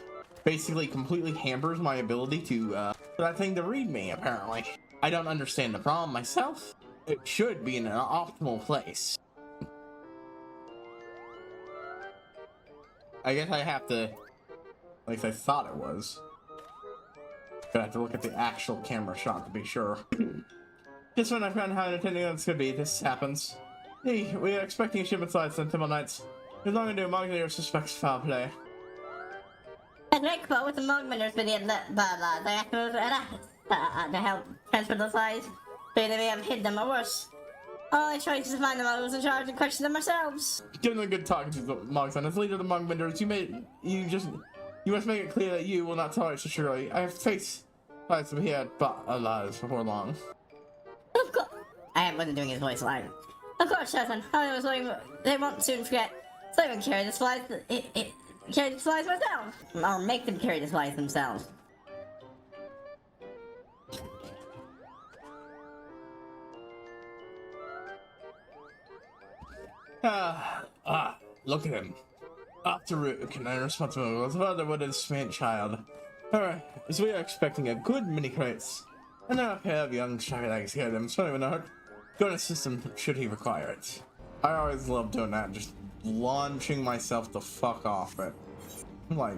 Basically, completely hampers my ability to for that thing to read me. Apparently, I don't understand the problem myself. It should be in an optimal place. I guess I have to. At least I thought it was. But I have to look at the actual camera shot to be sure. Just when I found how intending this could be, this happens. Hey, we are expecting a shipment size on Temple Knights. There's nothing to do among their suspects foul play. And Rick, but with the Mogminders being they have to help transfer the size, so they may have hid them or worse. All I tried to find the Muggles in charge and question them ourselves. Give them a good talking to the Mugs, and as leader of the Mogminders, you must make it clear that you will not tolerate such surely. I have faced fights to be had, but alive before long. Of course, I wasn't doing his voice live. Of course, Shazan. I was wondering, they won't soon forget. So I even carry the supplies. Carry the supplies myself, or make them carry the supplies themselves. Look at him. Attribution, I responsible as father would his sweet child. Alright, so we are expecting a good many crates. And now a pair of young shy legs here them, so even not go to system should he require it. I always love doing that, just launching myself the fuck off it. I'm like,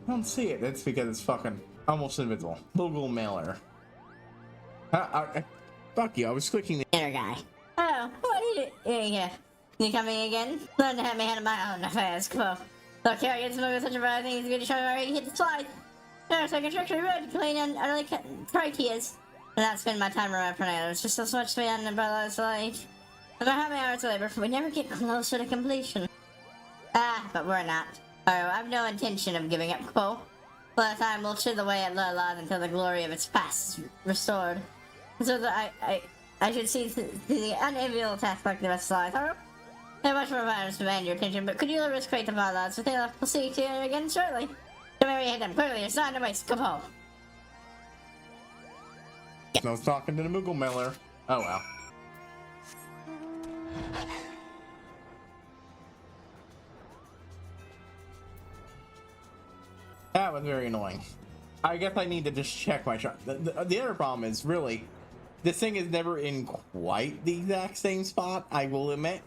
I don't see it. It's because it's fucking almost invisible. Google mailer. Fuck you, I was clicking the Inner guy. Oh, what are you doing here? You coming again? Learn to have me handle my own affairs, cool. So carry against me with such a variety of things, good to show me where you hit the slide. There's like a structure road, clean and utterly trite he is. And not spend my time around for now. There's just so much to be done about this like. No matter how many hours of labor, we never get closer to completion. But we're not. I've no intention of giving up, Quo. Last time we'll chill away at Lurlad until the glory of its past is restored. So that I should see the unenviable task like the rest of life. There are much more matters to demand your attention, but could you risk create the Lurlads with it? We'll see you again shortly. Don't worry, hit them quickly. It's not to waste. Come home. I was talking to the Moogle mailer. Oh well. That was very annoying. I guess I need to just check my shot. The other problem is really, this thing is never in quite the exact same spot, I will admit.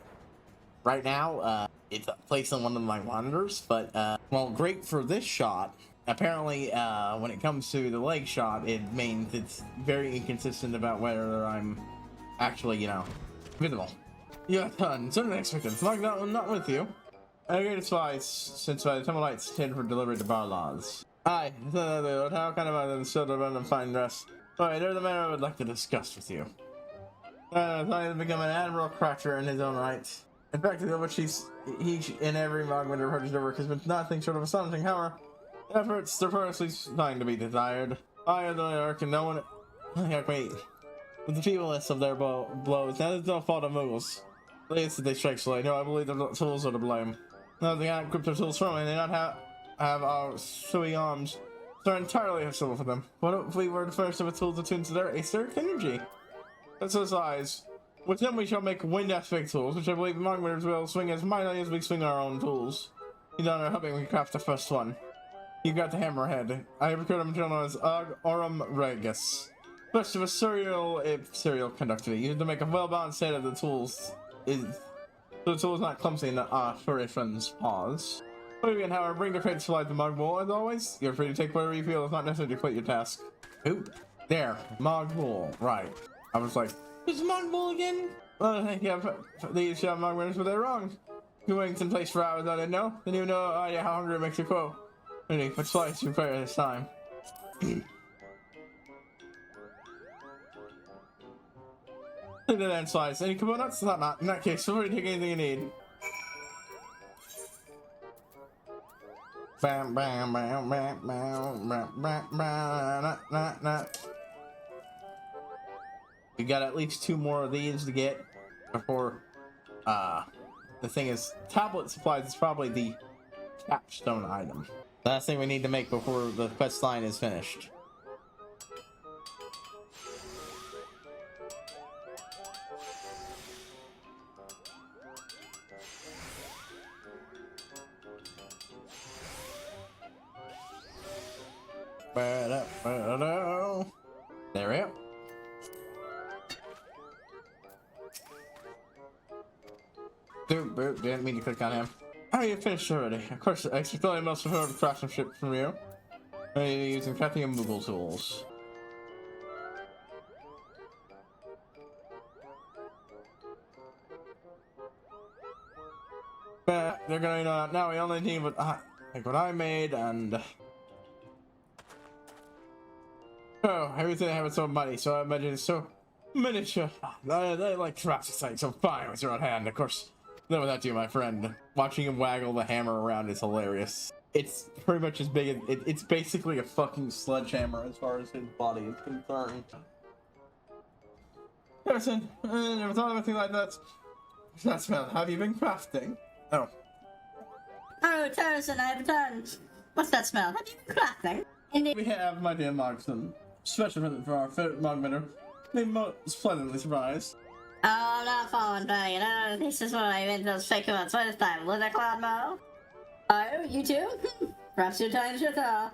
Right now, it's placed on one of my monitors, but, well, great for this shot. Apparently, when it comes to the leg shot, it means it's very inconsistent about whether I'm actually, you know, visible. Yeah, done. Certainly expected. Not with you. I agree to spies, since by the Temple Knights tend for delivery to Barlaws. Aye, how kind of items still to run and find rest? Alright, there's a matter I would like to discuss with you. He has become an admiral crasher in his own right. In fact, which he and every Mogminder approaches over has been nothing short of astonishing. However, efforts are firstly something to be desired. I am the Ark and no one wait. With the feebleness of their blows, that is no fault of Moogles. At least they strike slowly. No, I believe the tools are to blame. No, they can't grip their tools firmly, and they not have our suey arms. They're entirely hostile for them. What if we were the first of the tools attuned to their aetheric energy? That's his eyes. With them we shall make wind aspect tools, which I believe Mogminders will swing as mightily as we swing our own tools. You don't know helping we craft the first one. You got the hammerhead. I have recruited him known as Aurum Regus. First of a serial conductivity, used to make a well-balanced set of the tools. So the tool is not clumsy in the for a friend's paws. Moving, however, bring the crate to slide the Mog Bowl as always. You're free to take whatever you feel is not necessary to complete your task. Ooh, there, Mog Bowl, right. I was like, is Mog Bowl again? Well, yeah, these Mog winners, but they're wrong. You waiting in place for hours, I didn't know. Then you know how hungry it makes you quote. Really, which slice you prepare this time? Look at that slice. Any components? Not. In that case, somebody take anything you need. Bam, bam, bam, bam, bam, bam, bam, bam, nah, nah. We got at least 2 more of these to get before, the thing is, tablet supplies is probably the capstone item. Last thing we need to make before the quest line is finished. There we go. Didn't mean to click on him. Oh, you finished already. Of course, I thought I must have heard of craftsmanship from you. Using crafting and Moogle tools. But they're going on. Now we only need what I made and. Oh, everything I have is so mighty, so I imagine it's so miniature. I like crafting something so fine with your own hand, of course. Then without you, my friend. Watching him waggle the hammer around is hilarious. It's pretty much as big as it's basically a fucking sledgehammer as far as his body is concerned. Emerson, I never thought of anything like that. What's that smell? Have you been crafting? Oh. Oh, Terrison, I have returned. What's that smell? Have you been crafting? Indeed. We have, my dear Markson. Special present for our favorite Mogminner. They most pleasantly surprised. Oh, I'm not falling dragon. Oh, this is what I meant those fake ones. What is time? Was that Cloud Mo? Oh, you too? Perhaps your time should tell.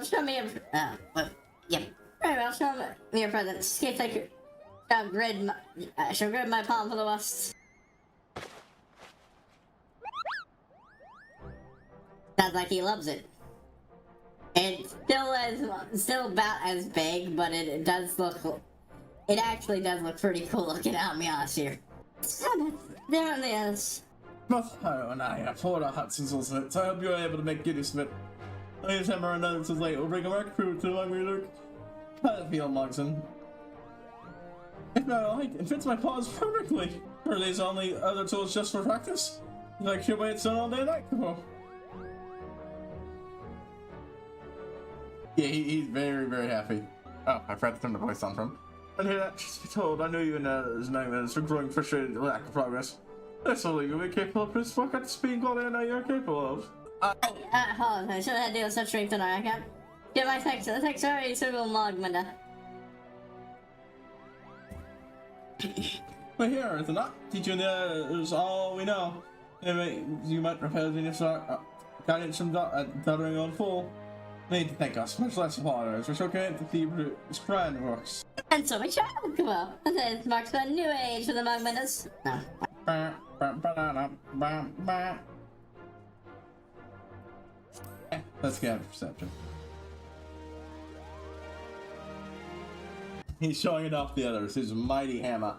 Show me your... well, yep. Very well, show me your present. See if I could... I shall grid my palm for the bust. Sounds like he loves it. It's still about as big, but it does look... It actually does look pretty cool looking out, me honest here. There it is. Both Haro and I have poured our hearts and souls in it, so I hope you are able to make good use of it. Any time or another since late, we'll bring a work crew to my reader. Battlefield, Mogson. If not alright, it fits my paws perfectly. Are these only other tools just for practice? Like your way it's done all day night? Oh. Yeah, he's very, very happy. Oh, I forgot to turn the voice on from. And here, just be told, I know you and his nightmares are growing frustrated at lack of progress. That's all you'll be capable of, Prince. What kind of speed quality I know you're capable of? Hold on, I should have deal with such strength tonight, I can't. Get my text, very suitable Mogminner. But here, is it not? Teaching is all we know. You might repair the initial guidance from doddering on full. Need to thank us, much less suppliers. We're so great to see this grand works. And so we shall. Well, this marks a new age for the Mogminners. No. Let's get a perception. He's showing it off the others, his mighty hammer.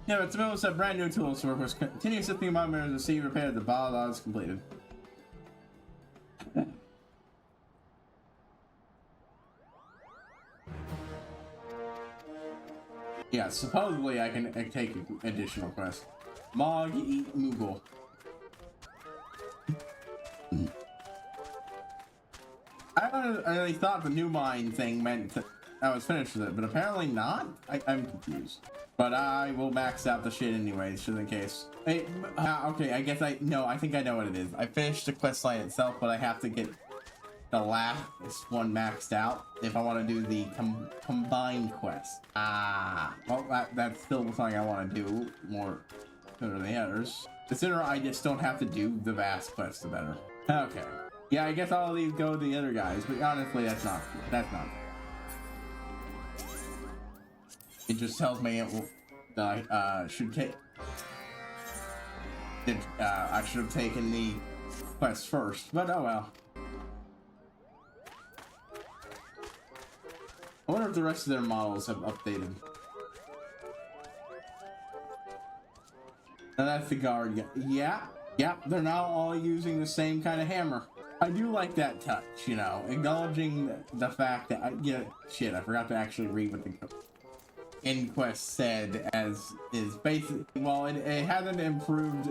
Yeah, but Tamil said brand new tools to work with. Continue sifting among mirrors to see repaired the ball is completed. Yeah, supposedly I can take additional quests. Mog eat Moogle. I really thought the new mine thing meant that I was finished with it, but apparently not? I'm confused. But I will max out the shit anyways, just in case. Hey, okay, I guess I think I know what it is. I finished the quest line itself, but I have to get the last one maxed out if I want to do the combined quest. Well, that's still something I want to do more sooner than the others. The sooner I just don't have to do the vast quest, the better. Okay. Yeah, I guess I'll leave go to the other guys, but honestly, that's not. It just tells me that I should take. I should have taken the quest first, but oh well. I wonder if the rest of their models have updated. And that's the guard. Yeah, they're now all using the same kind of hammer. I do like that touch, you know, acknowledging the fact that I forgot to actually read what the end quest said, as is basically, well, it hasn't improved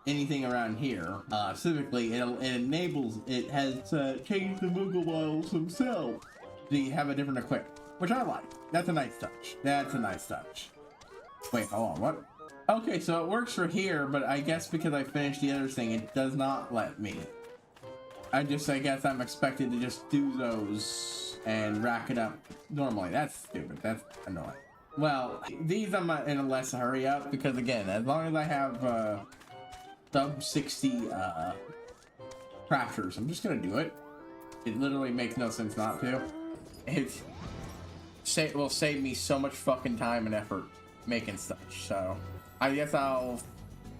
anything around here. Specifically, it has changed the Moogle models themselves so you have a different equipment, which I like. That's a nice touch. That's a nice touch. Wait, hold on, what? Okay, so it works for here, but I guess because I finished the other thing, it does not let me. I guess I'm expected to just do those and rack it up normally. That's stupid. That's annoying. Well, these I'm in a less hurry up because, again, as long as I have sub 60 crafters, I'm just gonna do it. It literally makes no sense not to. It will save me so much fucking time and effort making stuff. So I guess I'll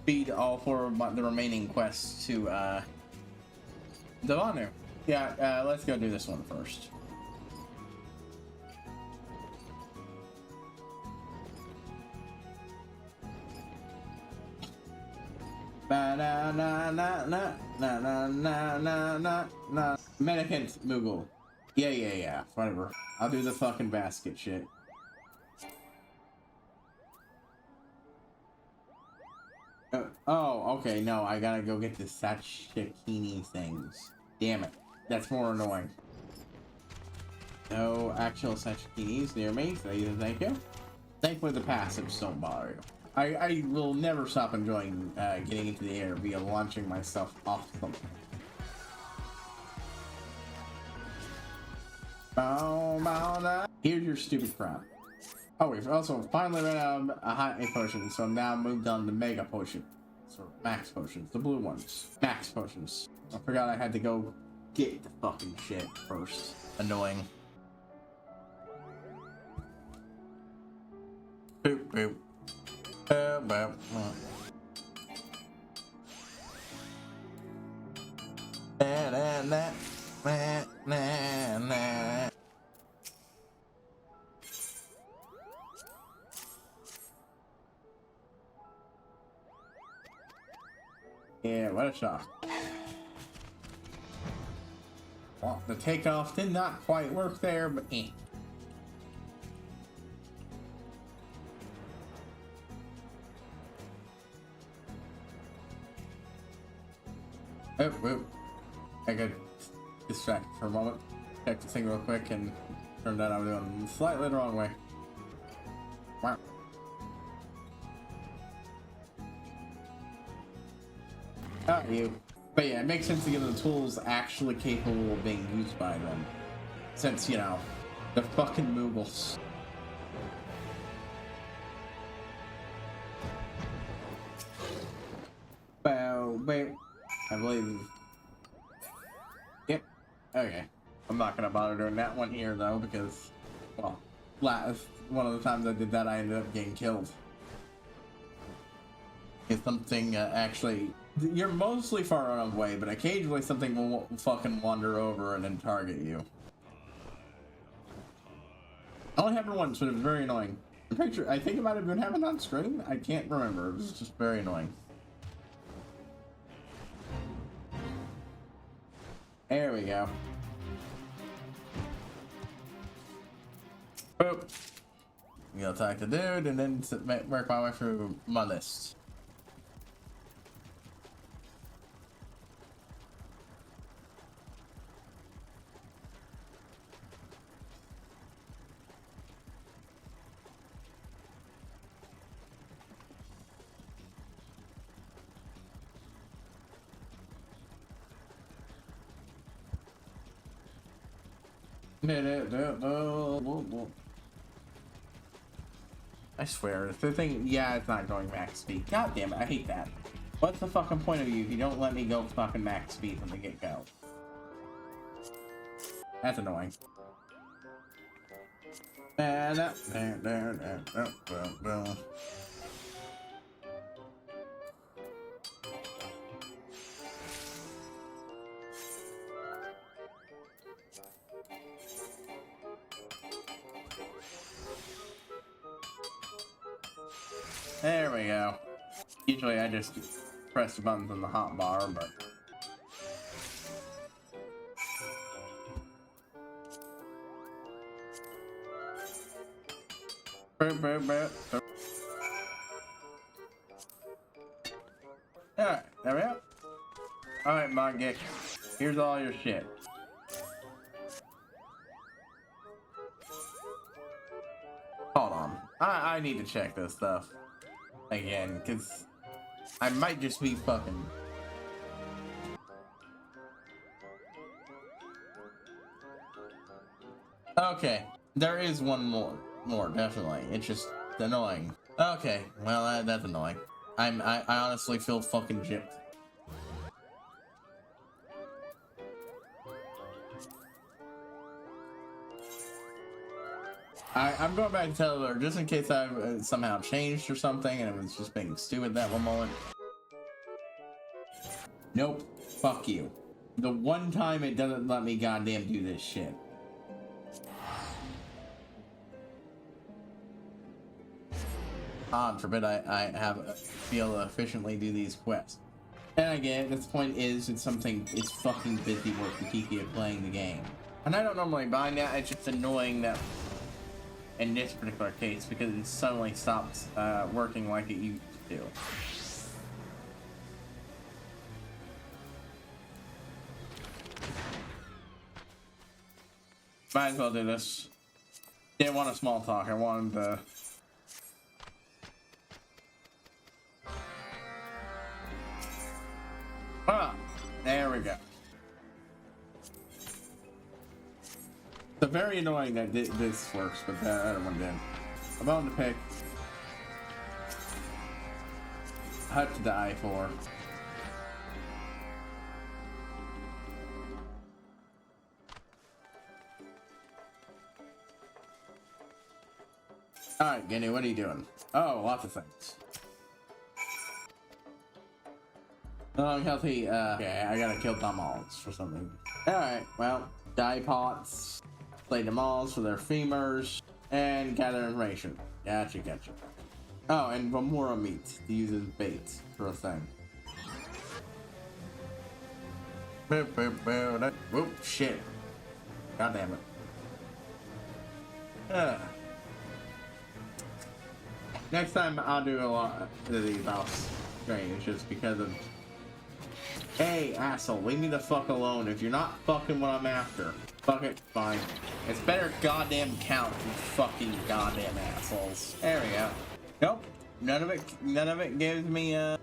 feed all 4 of the remaining quests to Devanu. Yeah, let's go do this one first. Medicant Moogle. Yeah. Whatever. I'll do the fucking basket shit. Oh, okay. No, I gotta go get the Sashikini things. Damn it. That's more annoying. No actual Sashikinis near me, so thank you. Thankfully, the passives don't bother you. I will never stop enjoying getting into the air via launching myself off something. Here's your stupid crap. Oh, we've also finally ran out of a hot potion, so I'm now moved on to mega potions. Or max potions, the blue ones. Max potions. I forgot I had to go get the fucking shit first. Annoying. Boop, boop. Boop. Yeah, what a shot. Well, the takeoff did not quite work there, but eh. Oh. I got distracted for a moment. Check the thing real quick and turned out I was doing slightly the wrong way. Wow. Not you. But yeah, it makes sense to give them tools actually capable of being used by them. Since, you know, they're fucking Moogles. Well, wait. I believe... Yep. Okay. I'm not gonna bother doing that one here, though, because... Well, one of the times I did that, I ended up getting killed. If something actually... You're mostly far enough away, but occasionally something will fucking wander over and then target you. It only happened once, but it was very annoying. I'm pretty sure, I think it might have been happened on screen. I can't remember. It was just very annoying. There we go. Boop. I'm gonna talk to dude and then work my way through my list. I swear, the thing, yeah, it's not going max speed. God damn it, I hate that. What's the fucking point of you if you don't let me go fucking max speed from the get-go? That's annoying. There we go. Usually I just press the buttons on the hotbar, but... Alright, there we go. Alright, Mongek. Here's all your shit. Hold on. I need to check this stuff again, because I might just be fucking... Okay, there is one more, definitely. It's just annoying. Okay, well, that's annoying. I honestly feel fucking gypped. I'm going back to tell her just in case I've somehow changed or something and it was just being stupid that one moment. Nope. Fuck you. The one time it doesn't let me goddamn do this shit. God forbid I feel to efficiently do these quests. And again, this point is it's fucking busy work to keep you playing the game. And I don't normally mind that, it's just annoying that in this particular case because it suddenly stops working like it used to do. Might as well do this. Didn't want a small talk, I wanted to... Ah, there we go. It's very annoying that this works, but that other one didn't. I'm on to pick hut to die for. Alright, Guinea, what are you doing? Oh, lots of things. Oh, healthy, okay, I gotta kill tamals for something. Alright, well, dye pots, play tamals for their femurs, and gather information. Gotcha. Oh, and Vamora meat to use as bait for a thing. Whoop, shit. God damn it. Next time I'll do a lot of these off strange just because of... Hey, asshole, leave me the fuck alone. If you're not fucking what I'm after, fuck it, fine. It's better goddamn count, you fucking goddamn assholes. There we go. Nope, none of it gives me the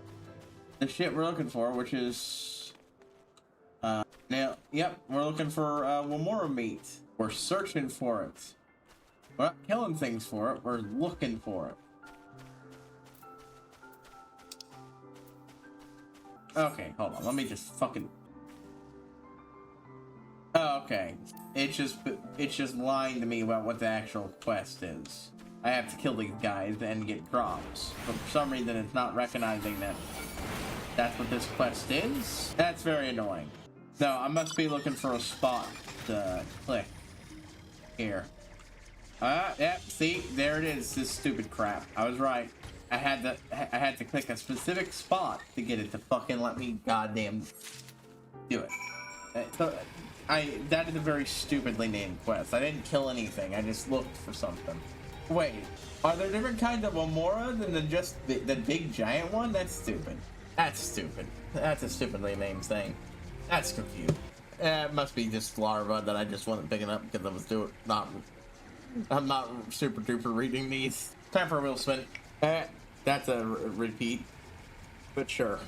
shit we're looking for, which is now, yep, we're looking for Wamora meat. We're searching for it. We're not killing things for it, we're looking for it. Okay, hold on. Let me just fucking... Oh, okay. It's just lying to me about what the actual quest is. I have to kill these guys and get drops. But for some reason, it's not recognizing that that's what this quest is. That's very annoying. No, I must be looking for a spot to click. Here. Yeah, see? There it is. This stupid crap. I was right. I had to click a specific spot to get it to fucking let me goddamn do it. So that is a very stupidly named quest. I didn't kill anything. I just looked for something. Wait, are there different kinds of Wamora than just the big giant one? That's stupid. That's stupid. That's a stupidly named thing. That's confused. It must be just larva that I just wasn't picking up because I was I'm not super duper reading these. Time for a wheel spin. That's a repeat, but sure.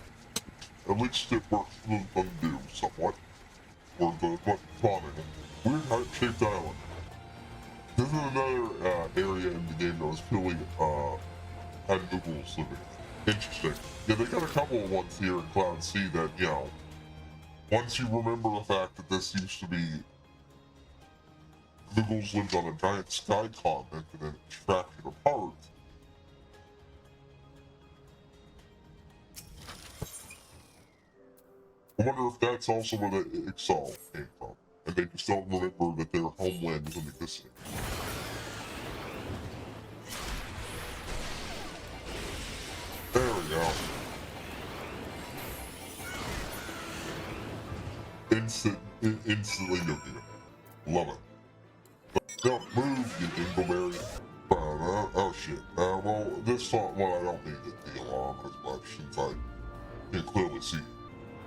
At least it works to undo somewhat. Or the spawning. Weird heart-shaped island. This is another area in the game that was purely had Google's living. Interesting. Yeah, they got a couple of ones here in Cloud C that, you know, once you remember the fact that this used to be Google's lived on a giant sky continent and then it's fractured apart. I wonder if that's also where the Ixal came from, and they just don't remember that their homeland doesn't exist anymore. There we go. Instantly nuking it. Love it. But don't move, you dingleberry. Oh shit. Well, this one I don't need the alarm as much since I can clearly see.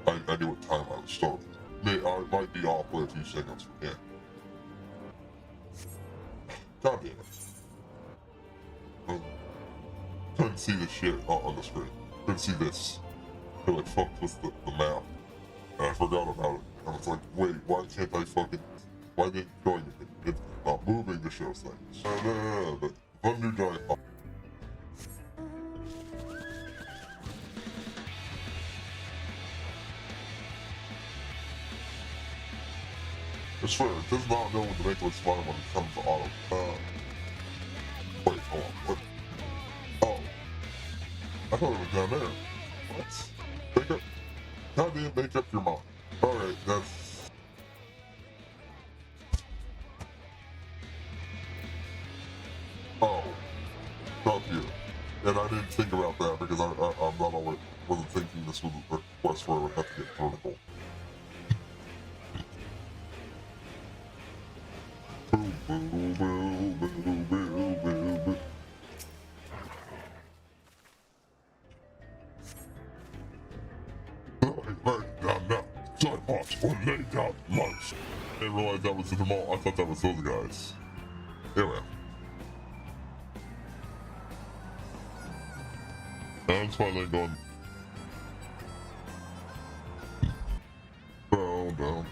I knew what time I was starting. I might be off by a few seconds from here. God damn it. Couldn't see the shit on the screen. Couldn't see this. I like fucked with the map. And I forgot about it. And it's like, wait, why can't I fucking... Why didn't it show anything? It's not moving to show things. But Thunder Giant... I swear, it does not know when to make what's fun when it comes to auto. Wait, hold on, what? Oh. I thought it was down there. What? Make up... Goddamn, make up your mind. Alright, that's... Oh. Not here. And I didn't think about that because I'm not always... wasn't thinking this was a quest where I would have to get vertical. I didn't realize that was the mall. I thought that was those guys. Anyway. I'm finally going. Down.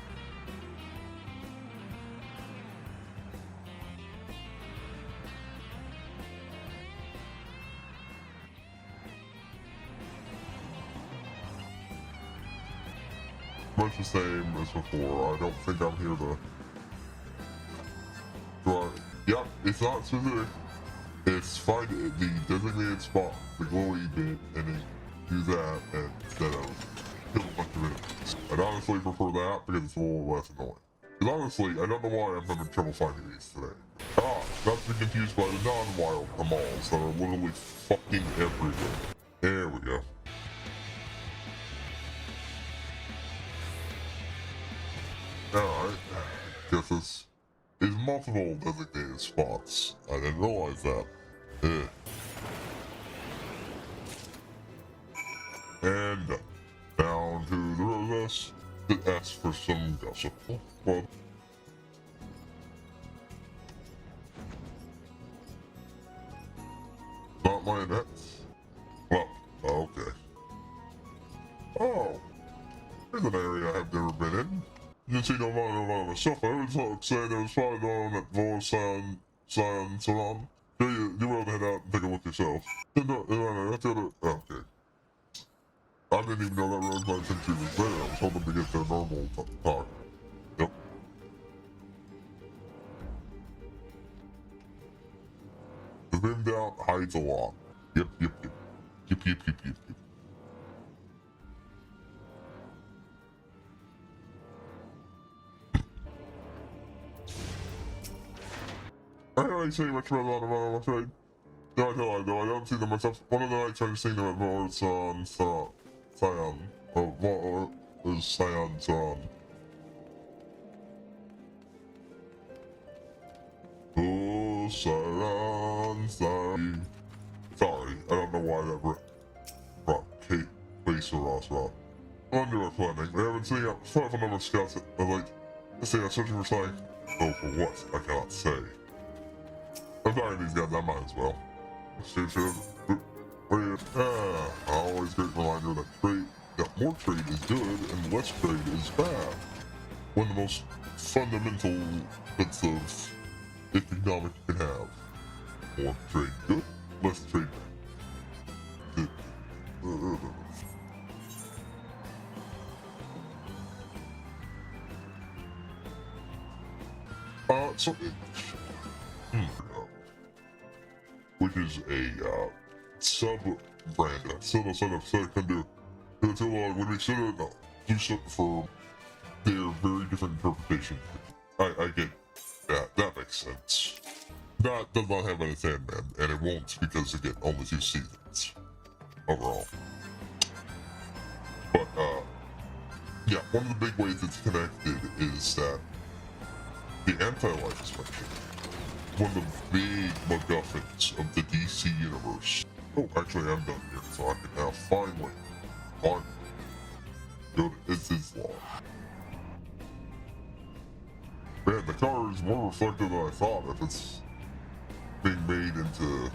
Much the same as before. I don't think I'm here to drive. Yep, it's not specific. It's find the designated spot, the glowy bit, and then do that instead of kill a bunch of enemies. I'd honestly prefer that because it's a little less annoying. Because honestly, I don't know why I'm having trouble finding these today. Not to be confused by the non-wild malls that are literally fucking everywhere. There we go. Alright, guess this is multiple designated spots. I didn't realize that. And down to the roses to ask for some gossip. Well, not my nets. Well, okay. Oh, here's an area I've never been in. You see no matter of stuff. I was saying there was probably on that voice sign salon. You will head out and take a look yourself. Okay. I didn't even know that road my attention was there. I was hoping to get their normal talk. Yep. The rimmed out hides a lot. Yep. I don't really say much about that, I'm afraid. No, I don't see them myself. One of the nights I've seen them at Morris on Scion. Or is Scion's on. Oh, Scion. Sorry, I don't know why that brought Kate Face or Ross Rock. Under our planning, we haven't seen a powerful number of scouts that are like, let's say I'm searching for something. Oh, for what? I cannot say. I'm tired of these guys, I might as well. Always great reminder that more trade is good and less trade is bad. One of the most fundamental bits of economics you can have. More trade good, less trade bad. Which is a sub-brand. So I can do until when we set it up, do something for their very different interpretation. I get that. That makes sense. That does not have any Sandman, and it won't because again, only 2 seasons overall. But yeah, one of the big ways it's connected is that the anti-life is mentioned. one of the big MacGuffins of the DC universe. Oh, actually, I'm done here, so I can now finally go to Iz's Law. Man, the car is more reflective than I thought. If it's being made into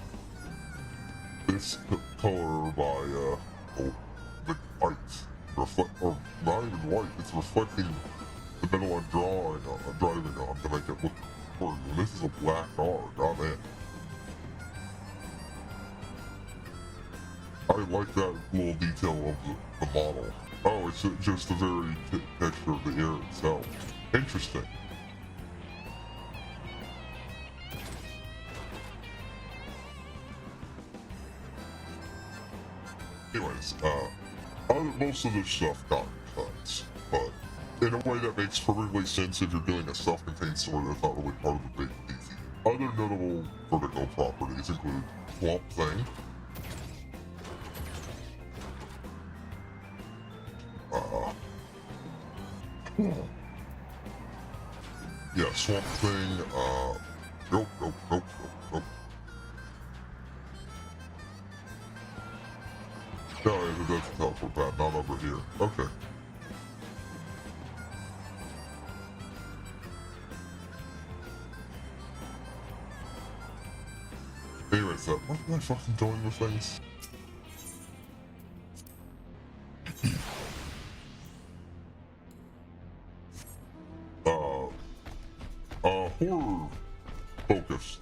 this color by the white, or not even white, it's reflecting the metal I'm driving on to make it look important. And this is a black car, not it. I like that little detail of the model. Oh, it's just the very texture of the air itself. Interesting. Anyways, most of this stuff got cuts, but in a way that makes perfectly sense if you're doing a self-contained story that's not really part of the big DC. Other notable Vertigo properties include Swamp Thing, yeah, Swamp Thing, nope. No, that's a teleport pad, not over here. Okay. Anyways, what am I fucking doing with things? Horror-focused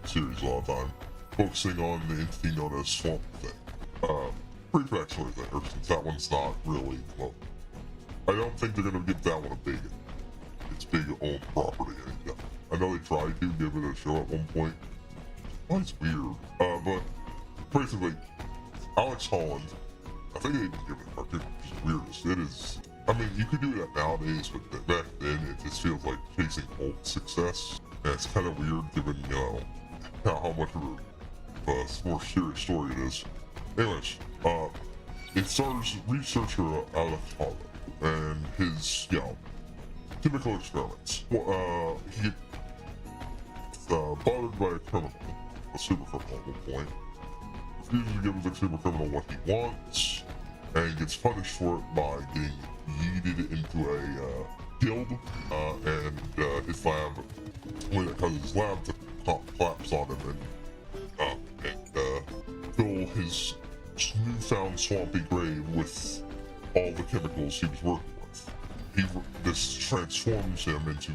series a lot of time, focusing on the entity known as Swamp Thing. Pretty backstory there, since that one's not really, well, I don't think they're gonna give that one its big own property. I know they tried to give it a show at one point. Oh, it's weird. But basically, Alex Holland, I think they didn't give it a cartoon, which is weirdest. It is, I mean, you could do that nowadays, but back then it just feels like chasing cult success. And it's kind of weird given, you know, how much of a more serious story it is. Anyways, it stars researcher Alex Holland and his, you know, typical experiments. Well, he gets bothered by a criminal, a super criminal at one point, refuses to give the super criminal what he wants, and he gets punished for it by getting yeeted into a guild, and his lab, when it causes his lab to collapse on him and fill his newfound swampy grave with all the chemicals he was working with. This transforms him into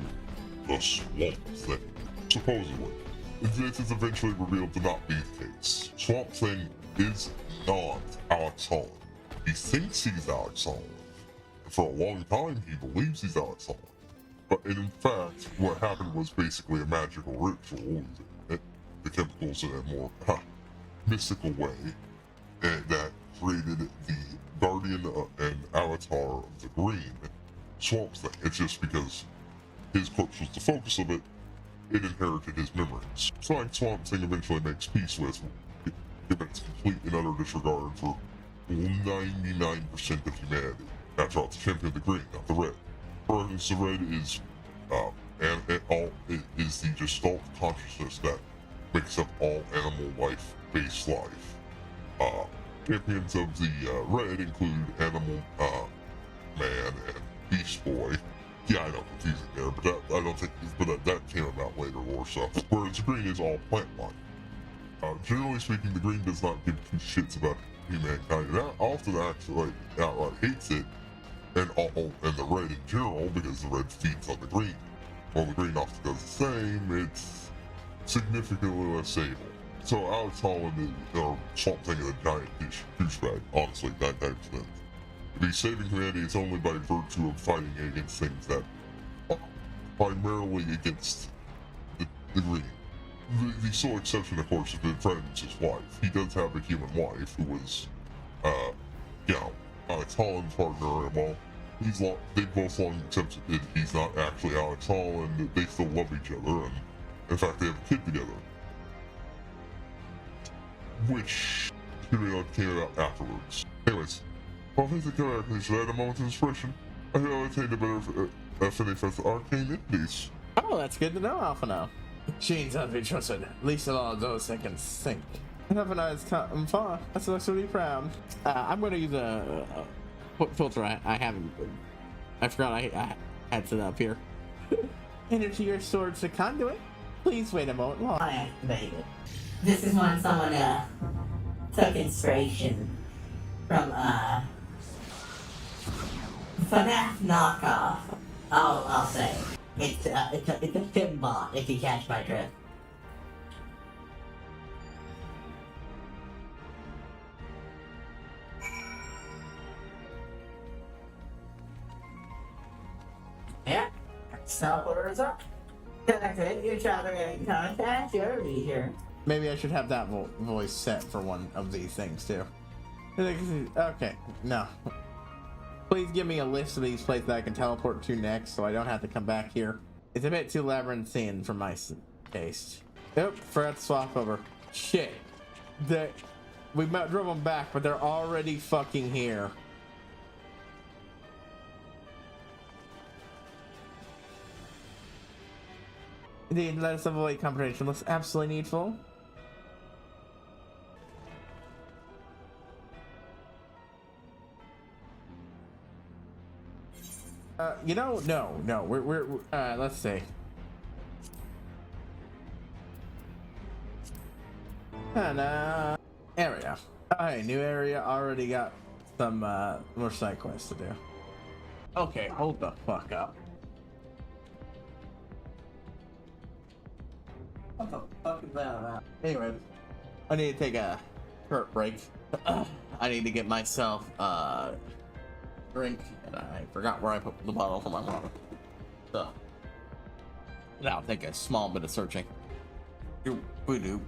the Swamp Thing, supposedly. This is eventually revealed to not be the case. Swamp Thing is not Alex Holland. He thinks he's Alex Holland. And for a long time, he believes he's Alex Holland. But in fact, what happened was basically a magical ritual. The chemicals in a more mystical way that created the Guardian and Avatar of the Green Swamp Thing. It's just because his corpse was the focus of it, it inherited his memories. Something Swamp Thing eventually makes peace with, given its complete and utter disregard for 99% of humanity. After all, it's the champion of the green, not the red. Whereas the red is is the gestalt consciousness that makes up all animal life-based life. Champions of the red include Animal Man and Beast Boy. Yeah, I know, confusing there, but I don't think, that came about later or so. Whereas the green is all plant life. Generally speaking, the green does not give two shits about humankind, and often actually outright hates it, and the red in general, because the red feeds on the green. While the green often does the same, it's significantly less stable. So Alex Holland or Swamp Thing is a giant douchebag, honestly, 99%. If he's saving humanity, it's only by virtue of fighting against things that are primarily against the green. The sole exception, of course, is the friend's his wife. He does have a human wife who was, Alex Holland's partner, and while they both long accepted that he's not actually Alex Holland, they still love each other, and in fact, they have a kid together. Which came out afterwards. Anyways, while things correctly should I had a moment of inspiration, I feel I attained a better affinity for arcane entities. Oh, that's good to know, Alphano. Machines have been trusted, least of all those that can think. Enough and I has come far. That's what's really proud. I'm going to use a filter I haven't. I forgot I had set up here. Energy your swords to conduit. Please wait a moment while I activate it. This is when someone took inspiration from FNAF knockoff. I'll say it's a sim bot if you catch my drift. Yeah, teleporters up. Connected. You're traveling in contact. You're here. Maybe I should have that voice set for one of these things too. Okay, no. Please give me a list of these places that I can teleport to next so I don't have to come back here. It's a bit too labyrinthine for my taste. Oop, forgot to swap over. Shit. We drove them back, but they're already fucking here. Indeed, let us avoid confrontation. Looks absolutely needful. You know, no, we're let's see. And area. Alright, new area, already got some more side quests to do. Okay, hold the fuck up. What the fuck is that about? Anyway, I need to take a short break. I need to get myself drink, and I forgot where I put the bottle for my water. So now take a small bit of searching. Doop.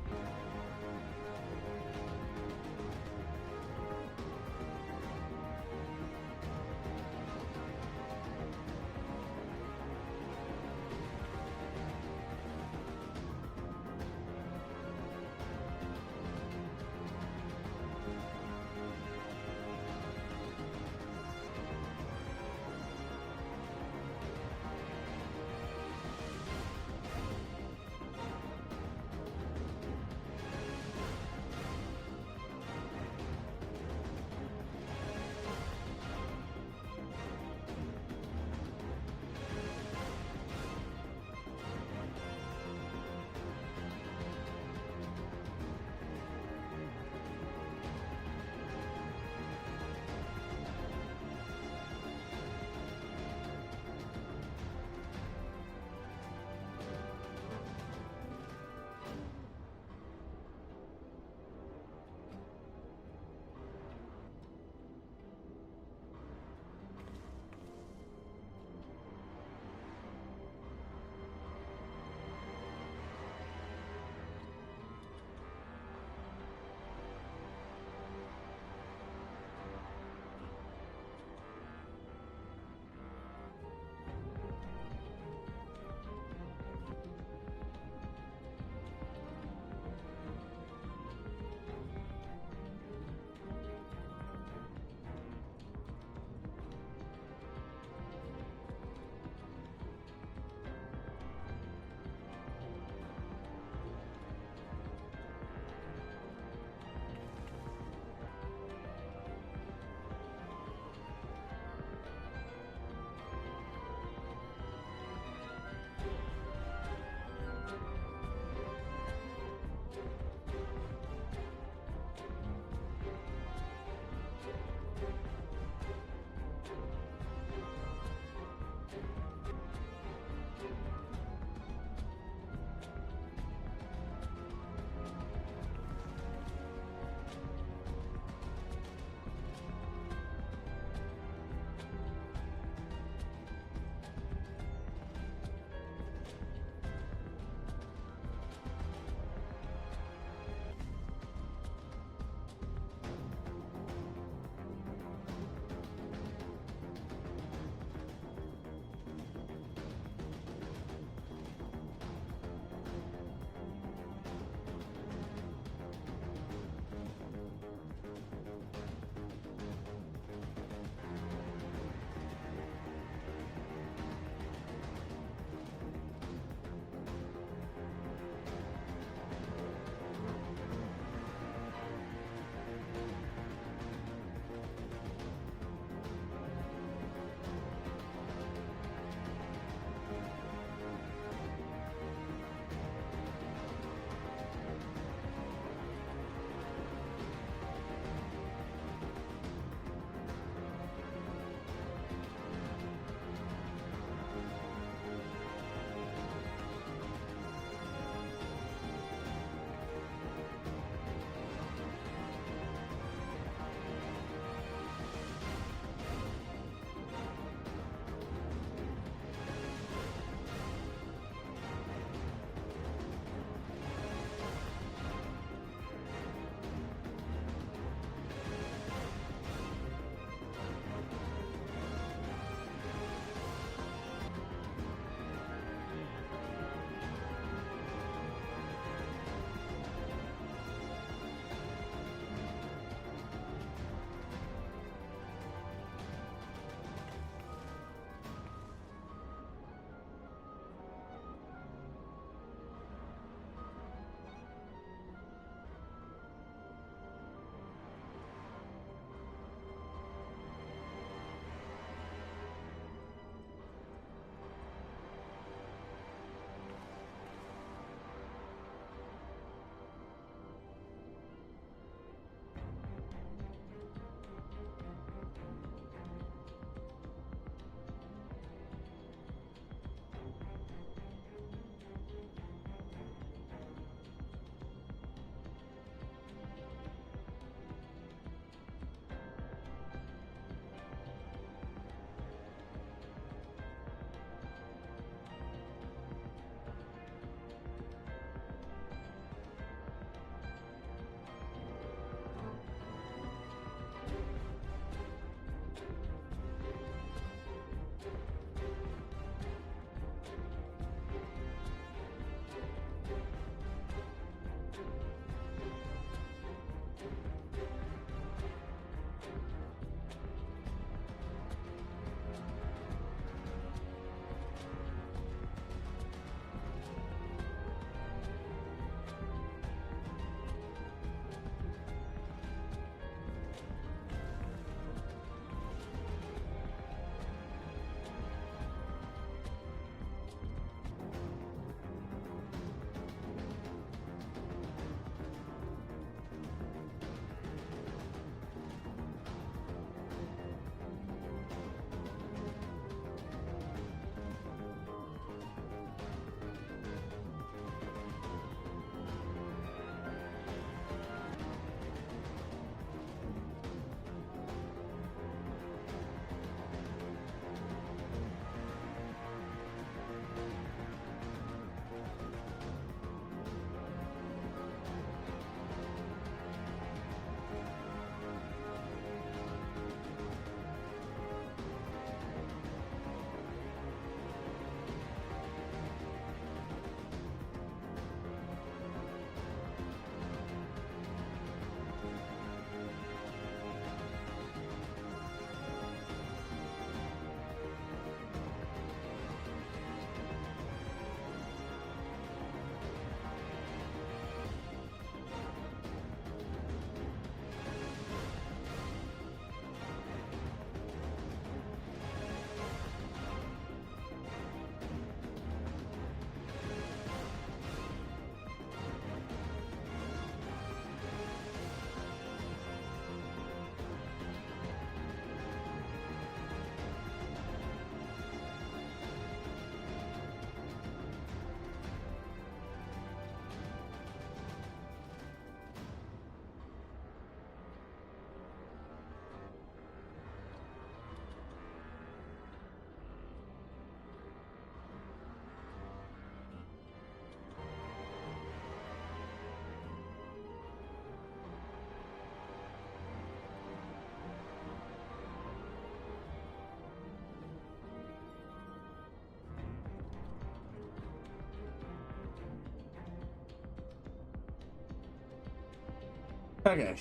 Okay.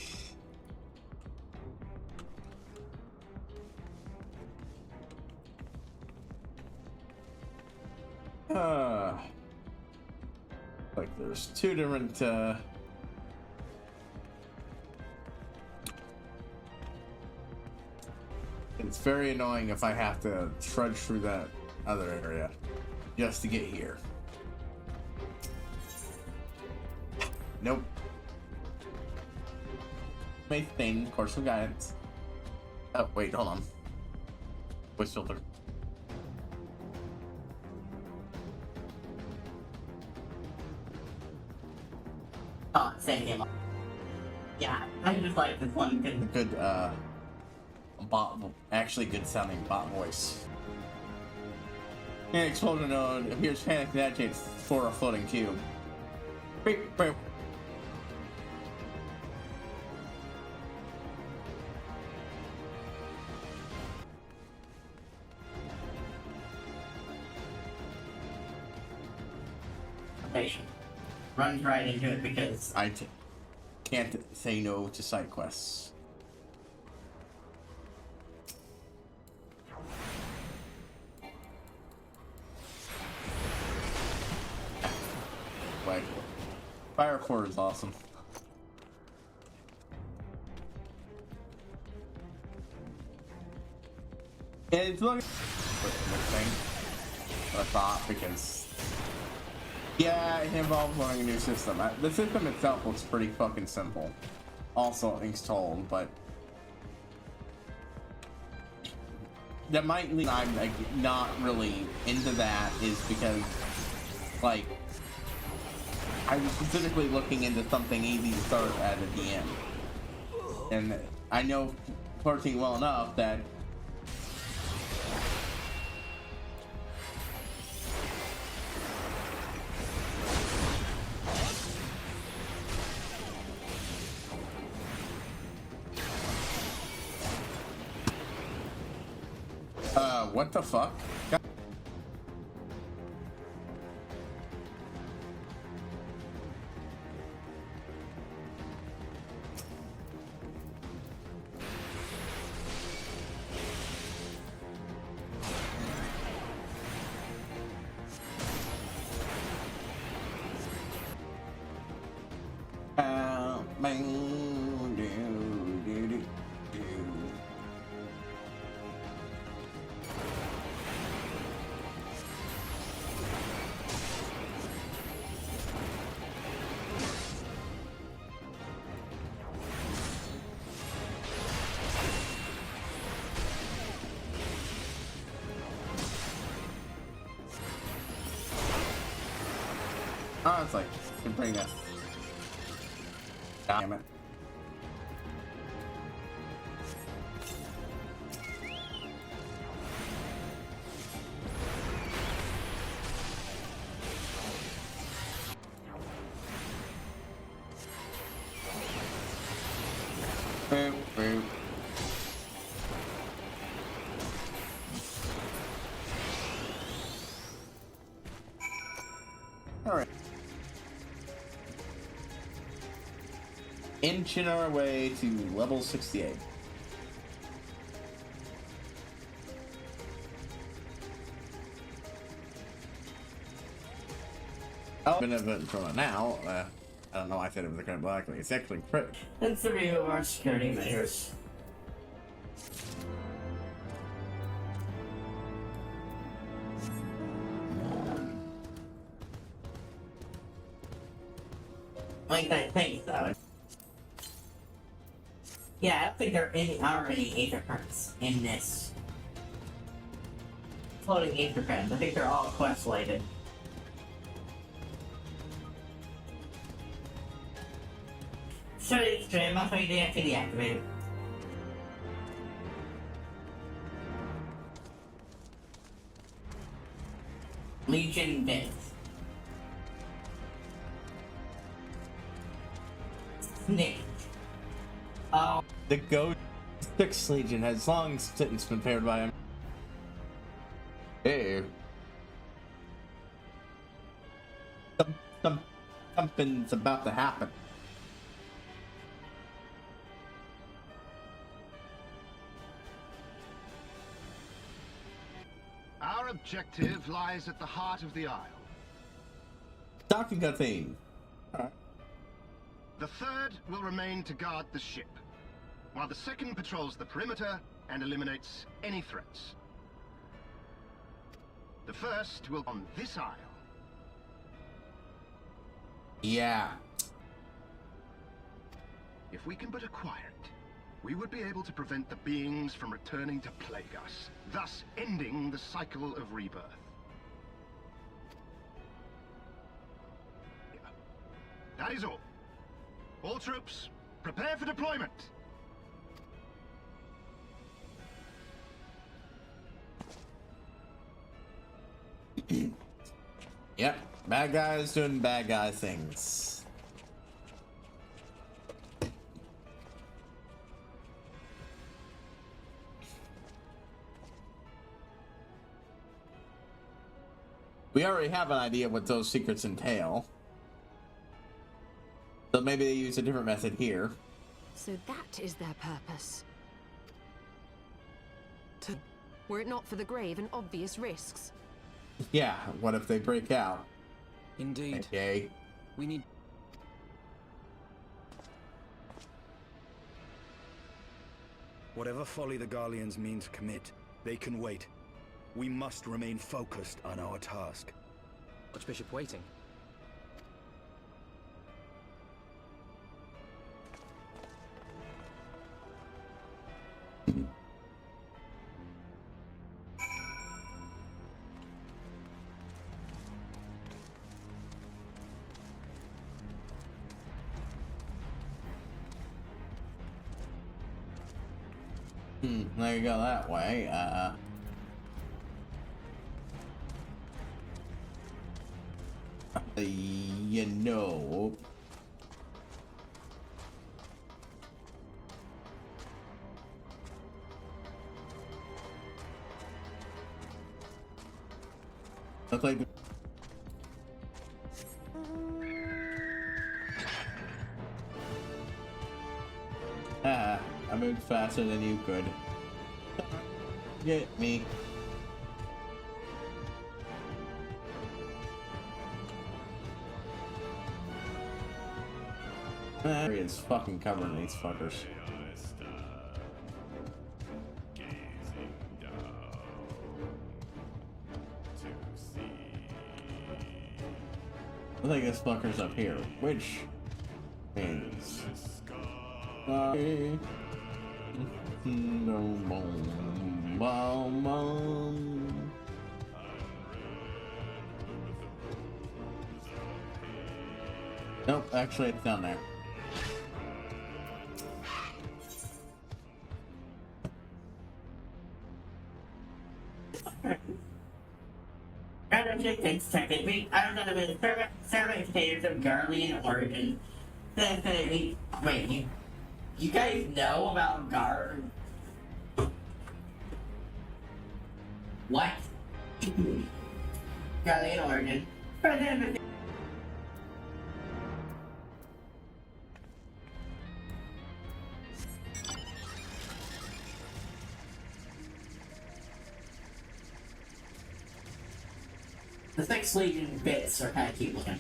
Like there's two different it's very annoying if I have to trudge through that other area just to get here. Nope. Thing, course of guidance. Oh wait, hold on. Voice filter. Oh, same game. Yeah, I just like this one. Good, bot, actually good sounding bot voice. An explosion node appears panicked and agitates for a floating cube. Beep, beep. Runs right into it because I can't say no to side quests. Like, Fire Core is awesome. And it's looking thing I thought because yeah, it involves learning a new system. The system itself looks pretty fucking simple. Also, things told, but that might lead I'm like not really into that is because like I was specifically looking into something easy to start at the end, and I know 14 well enough that what the fuck? God. Oh, it's like, can bring this. Damn it. Boop, boop. Alright. Inching our way to level 68. Oh, benefit from it now. I don't know why I said it was kind of blackly. It's actually crit. it's the review of our security measures. Like I think so. Yeah, I don't think there are any Aether cards in this. Floating Aether cards. I think they're all quest related. Show you the stream, I'll show you the actually deactivated. Legion Bits. Snake. Oh. The Go 6 Legion has long since been paired by him. Hey. Something's about to happen. Our objective lies at the heart of the Isle. Docking a theme. Alright. The third will remain to guard the ship, while the second patrols the perimeter and eliminates any threats. The first will on this Isle. Yeah. If we can but acquire it, we would be able to prevent the beings from returning to plague us, thus ending the cycle of rebirth. That is all. All troops, prepare for deployment! Yep. Bad guys doing bad guy things. We already have an idea of what those secrets entail. So maybe they use a different method here. So that is their purpose. Were it not for the grave and obvious risks. Yeah, what if they break out? Indeed. Okay. We need... Whatever folly the Garleans mean to commit, they can wait. We must remain focused on our task. Archbishop waiting. There you go that way. You know. Looks like I moved faster than you could. Get me. Area is fucking covering these fuckers. I think this fucker's up here, which means nope, actually it's down there. Takes technically, I don't know if it's certificated of Garlean origin. Definitely. Wait, you guys know about what? Garlean origin. President. The 6th Legion bits are kind of cute looking.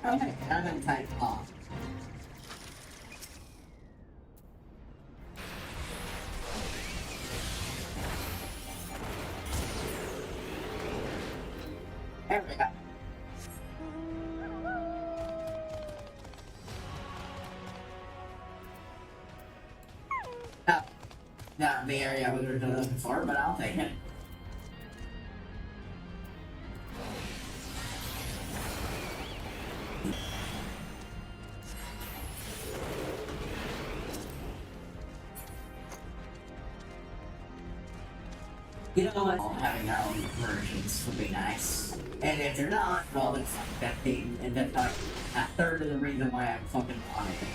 Okay, I'm gonna type off. There we go. Oh, not the area I was originally looking for, but I'll take it. You know what? Having our own versions would be nice. And if they're not, well, it's like that thing, and that's like a third of the reason why I fucking want it.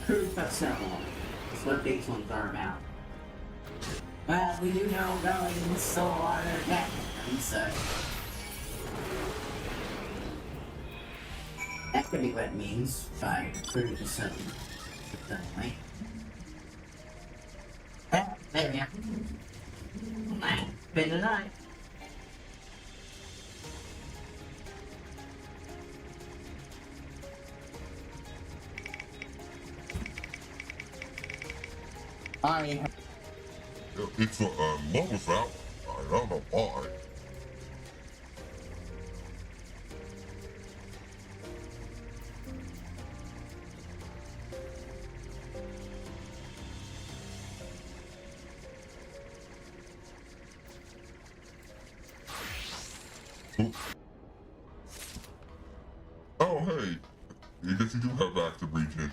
Cruise got several. Let's let these ones burn out. Well, we do know Guardians stole a lot of their tech, so... That could be what it means by cruise to seven. Anyway. Ah, there we go. Nah, been tonight. It's in love with that one. I don't know why. Oh, hey. I guess you do have active region.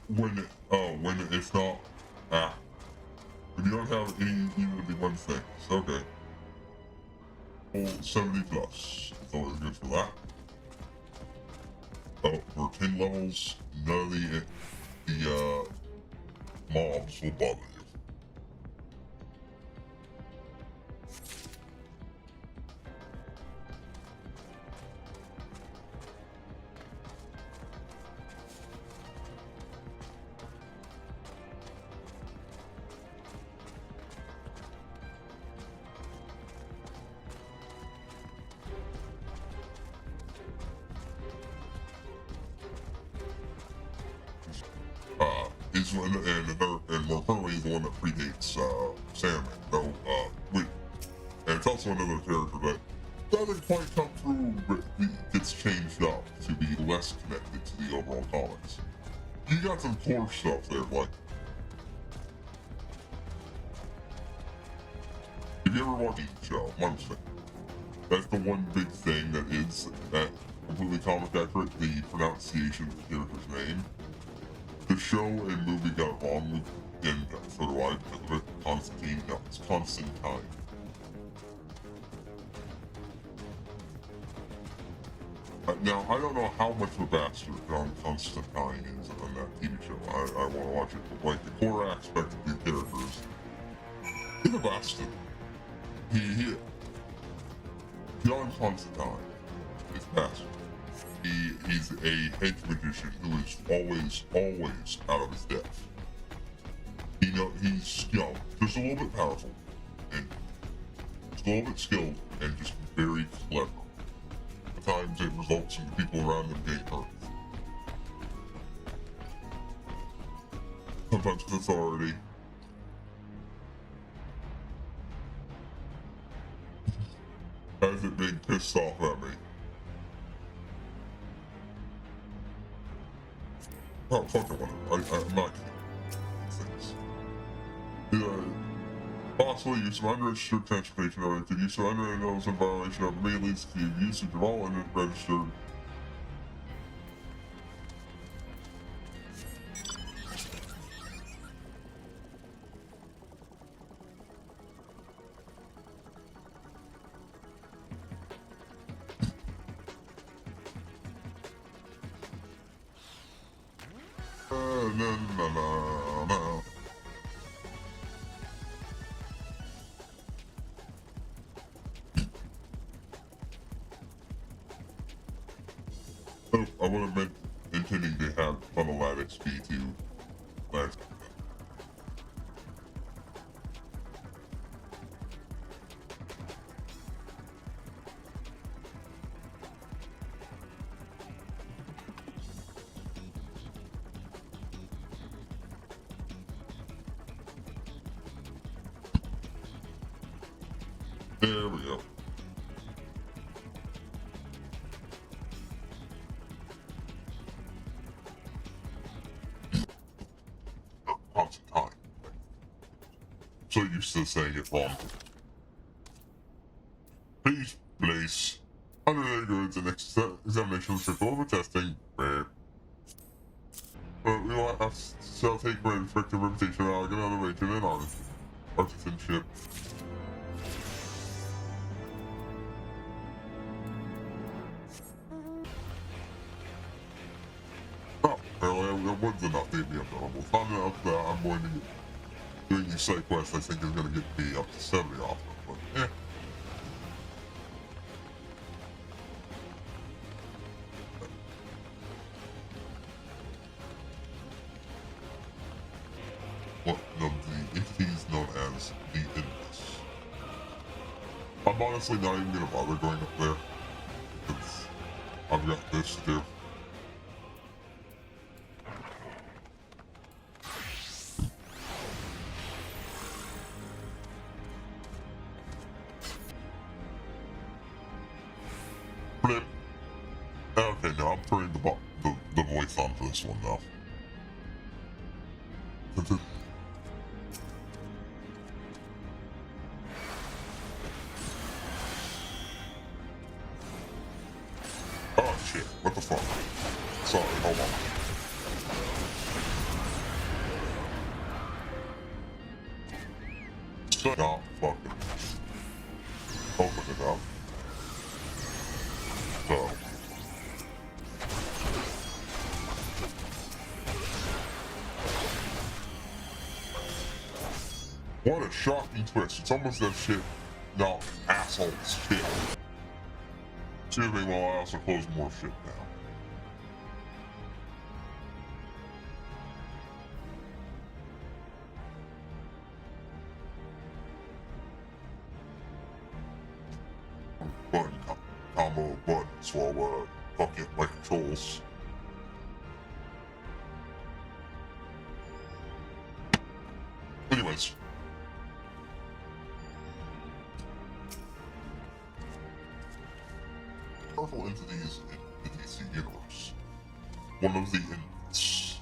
When it's not, when you don't have any, even of the one thing. Okay. Oh, 70 plus. It's always good for that. Oh, for 10 levels, none of the mobs will bother you. Is one and more currently the one that predates Salmon. Though, and it's also another character that doesn't quite come through, but it gets changed up to be less connected to the overall comics. You got some core stuff there, like if you ever watch the show, Monster, that's the one big thing that is completely comic accurate, the pronunciation of the character's name. The show and movie got it wrong, and so do I, because of it. Constantine, no, it's Constantine. Now, I don't know how much of a bastard John Constantine is on that TV show. I want to watch it, but like the core aspect of the characters, he's a bastard. John Constantine is bastard. He's a hedge magician who is always out of his depth. He's just a little bit powerful, and just a little bit skilled, and just very clever. At times it results in the people around him getting hurt. Sometimes with authority. Has it being pissed off at me. Oh, fuck it, whatever. I'm not kidding. Possibly use of unregistered transportation oriented use of unregistered in violation of me leads to the usage of all unregistered. No. Oh, I would have been intending to have funnel XP to last. There we go. Constant time. So used to saying it wrong. Please place under their goods and examination of over testing. But we will have to take for respective reputation, elegant elevation, and artisanship. Oh, apparently I when's enough to get me up to level? It's not enough that I'm going to get doing these side quests. I think is going to get me up to 70 off them, but eh. One of the entities known as the Endless. I'm honestly not even going to bother going up there, because I've got this to do. Flip. Okay, now I'm turning the voice on for this one now. Oh shit, what the fuck? Sorry, hold on. Shut up, fuck it. Open it up. So. What a shocking twist. It's almost that shit. No, assholes shit. Excuse me while I also close more shit now. Button combo of buttons while fucking my controls. Anyways. Powerful entities in the DC universe. One of the Endless.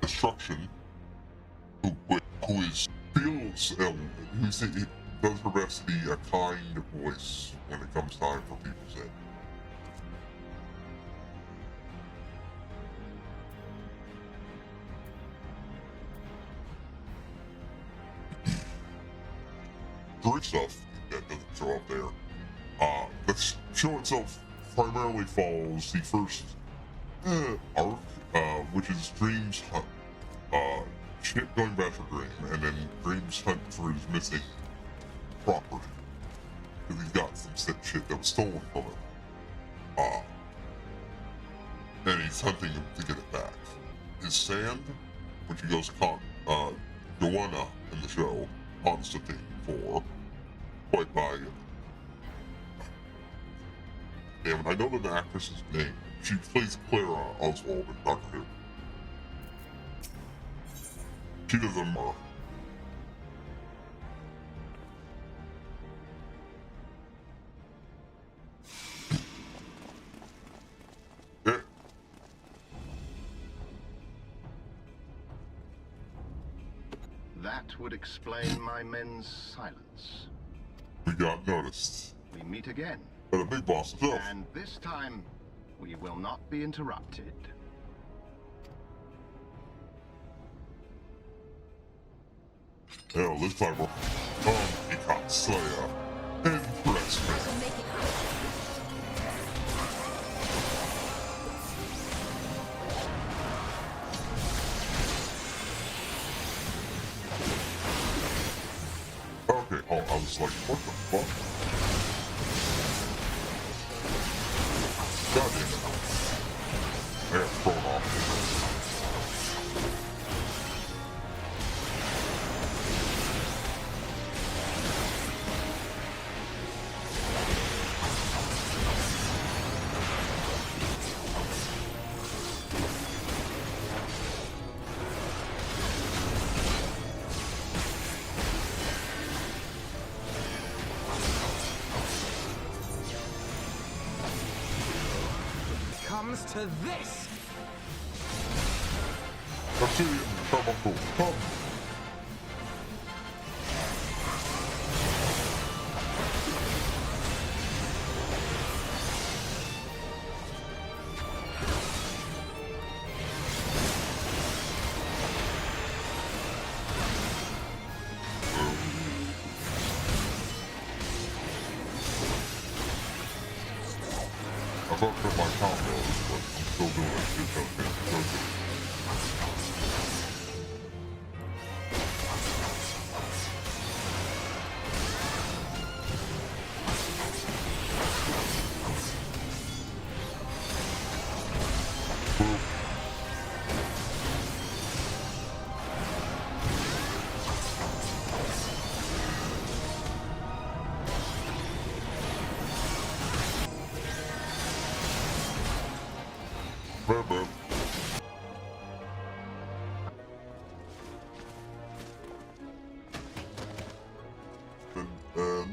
Destruction, who is feels who does her best to be a kind voice when it comes time for people's head. Great stuff that doesn't show up there. The show itself primarily follows the first arc, which is Dream's hunt. Shit going back for Dream, and then Dream's hunt for his missing property. Because he's got some sick shit that was stolen from him. And he's hunting him to get it back. His sand, which he goes to Joanna in the show, Constantine for, played by, damn it, I know the actress's name. She plays Clara Oswald in Doctor Who. She does a more. Yeah. That would explain my men's silence. We got noticed. We meet again. By the big boss himself. And this time, we will not be interrupted. Hell, this time we're Become Slayer. Impress me. Okay, oh, I was like, what the fuck? God damn it. I got thrown off. Comes to this. Obsidian, come on, come. fucked up my combos, but I'm still doing that shit that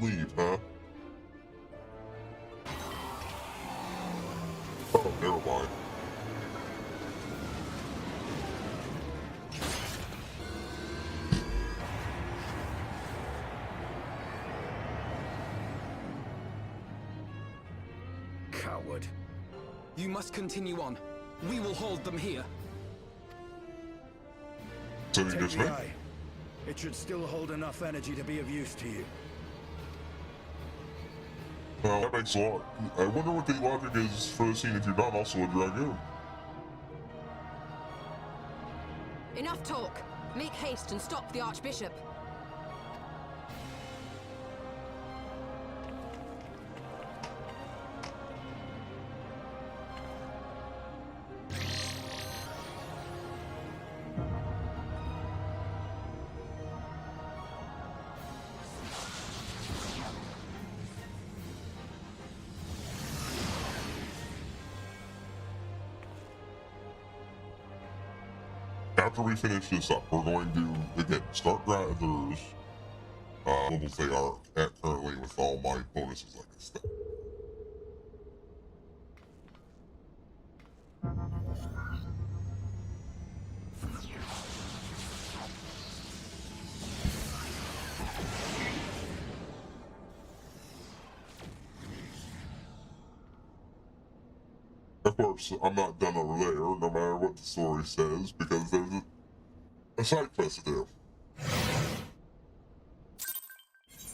leave, huh? Oh, never mind. Coward. You must continue on. We will hold them here. So you Take just the went? eye. It should still hold enough energy to be of use to you. Well, that makes a lot. I wonder what the logic is for the scene if you're not also a dragoon. Enough talk. Make haste and stop the Archbishop. After we finish this up, we're going to, again, start Rather's levels they are at currently with all my bonuses like this stuff. Of course, I'm not done over there, no matter what the story says, because there's a side quest to do.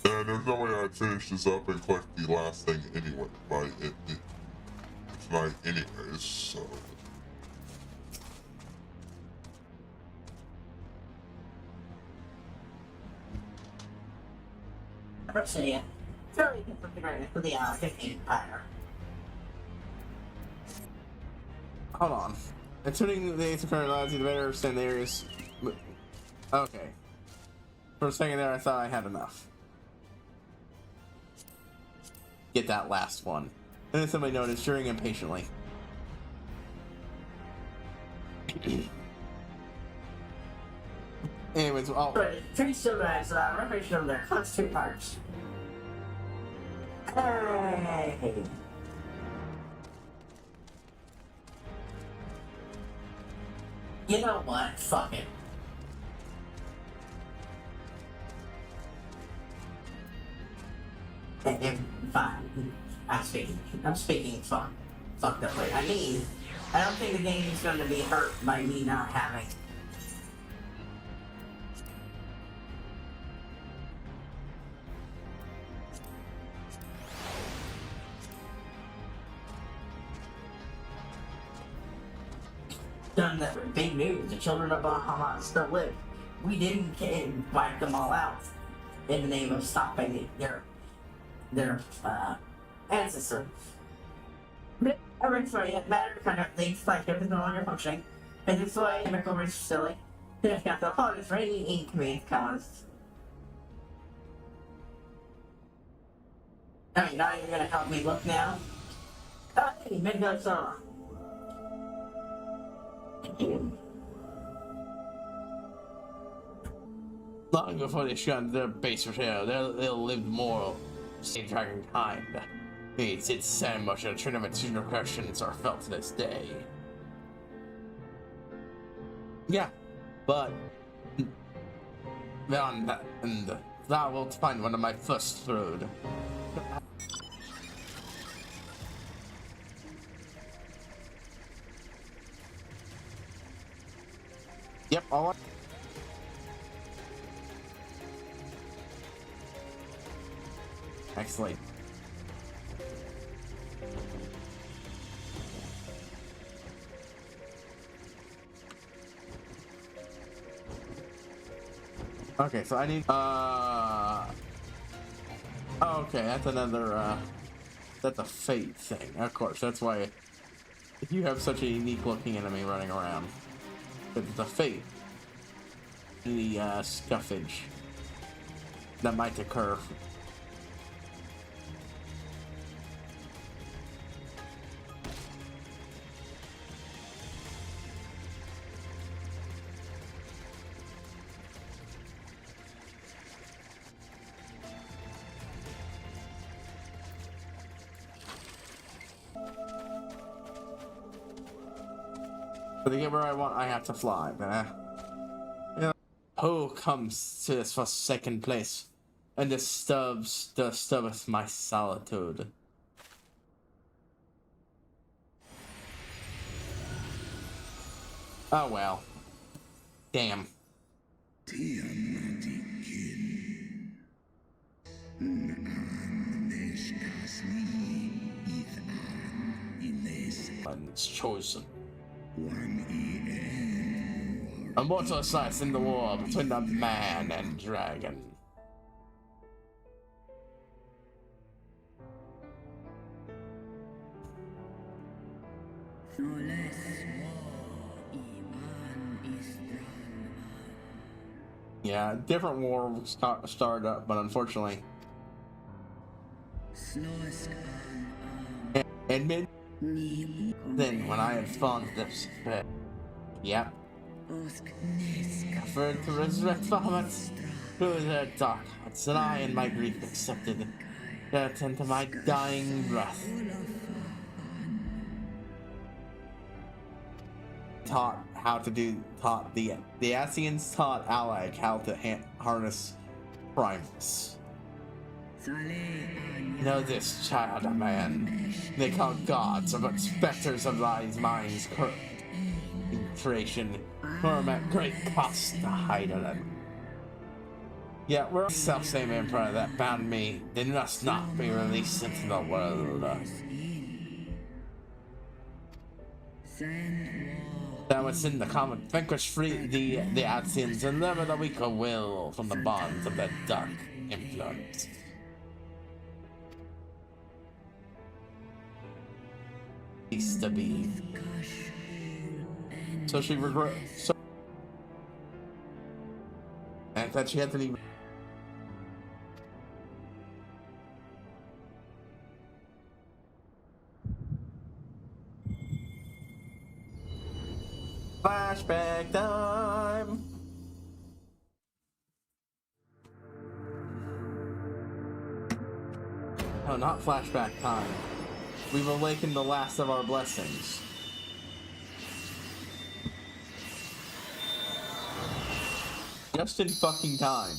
And there's no way I'd finish this up and collect the last thing anyway, by tonight anyways, so... Virginia, fairly configured for the 15 Empire. Hold on. Attending the ancient current allows you to better understand the areas. Okay. For a second there, I thought I had enough. Get that last one. And then somebody noticed, cheering impatiently. Anyways, Pretty soon as reparation of their constant parts. Hey. You know what? Fuck it. Fine. I'm speaking fun. Fucked up way. I mean, I don't think the game is going to be hurt by me not having. Done that big news. The children of Bahamut still live. We didn't wipe them all out in the name of stopping their ancestors. Eventually, it mattered kind of things like it was no longer functioning. And this way, chemical was silly. It got the hottest raining ink being caused. I mean, now you're gonna help me look now. Hey, Midnight Song. long before they shut their base repair, they'll live more same dragon kind. It's so much a tournament repercussions are felt to this day. Yeah, but beyond that, and thou wilt find one of my first through. Yep, all right. Excellent. Okay, so I need okay, that's another that's a fate thing. Of course, that's why you have such a unique looking enemy running around. It's a fate. The scuffage that might occur. But to get where I want, I have to fly. Yeah. Who comes to this forsaken place and disturbeth my solitude? Oh well. Damn. One's chosen. A mortal slice in the war between the man and dragon. Yeah, different war started up, but unfortunately. And then when I had found this, yep. For to resurrect Bahamut through their dark hearts, and I in my grief accepted to attend to my dying breath. Taught the Asians taught Alec how to harness Primus. Know this, child of man. They call gods, but specters of these minds creation, whom at great cost to hide them. Yet we're the self-same emperor that bound me. They must not be released into the world. That was in the common vanquish free the Asians and deliver the weaker will from the bonds of that dark influence. Cease to be. So she regrets. And that she had to leave. Flashback time. No, not flashback time. We've awakened the last of our blessings. Just in fucking time.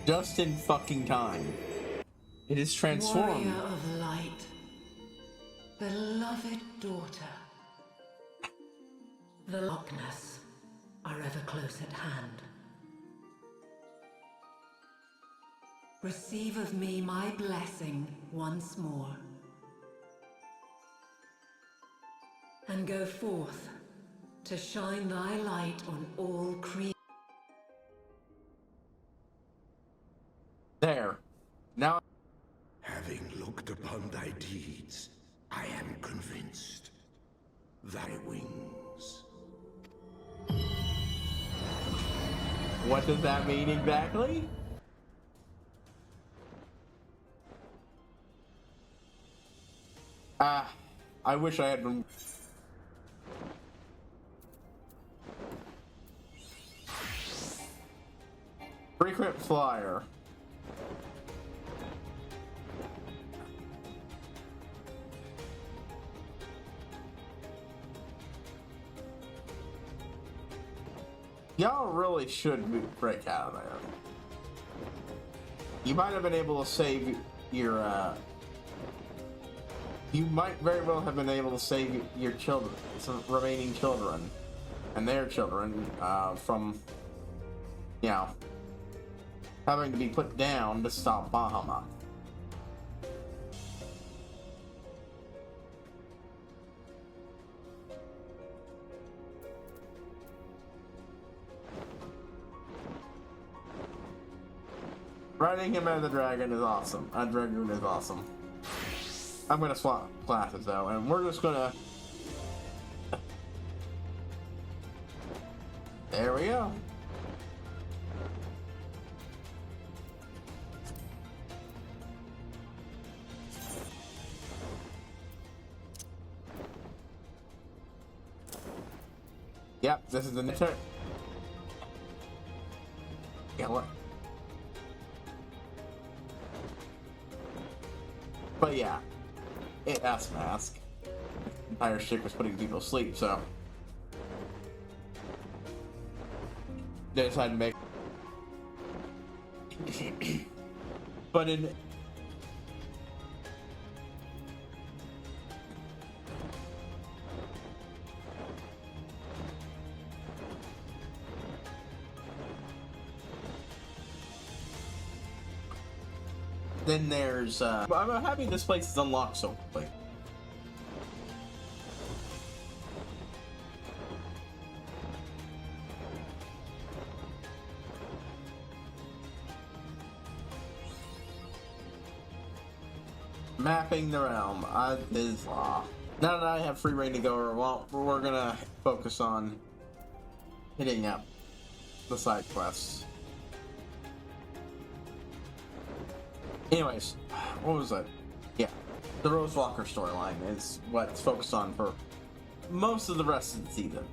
Just in fucking time. It is transformed. Warrior of light, beloved daughter, the darkness are ever close at hand. Receive of me my blessing once more, and go forth to shine thy light on all creation. There. Now. Having looked upon thy deeds, I am convinced. Thy wings. What does that mean exactly? I wish I had been. Frequent flyer. Y'all really should break out of there. You might have been able to save your, you might very well have been able to save your children, some remaining children, and their children, from, you know, having to be put down to stop Bahamut. Riding him as a dragon is awesome. A dragoon is awesome. I'm gonna swap classes though, and we're just gonna. There we go. Yep, this is the turn. Yeah, what? But yeah, it ass mask. Entire shit was putting people to sleep, so they decided to make. But in then there's I'm happy this place is unlocked so quickly. Mapping the realm is now that I have free reign to go, well, we're gonna focus on hitting up the side quests. Anyways, what was that? Yeah, the Rose Walker storyline is what's focused on for most of the rest of the season.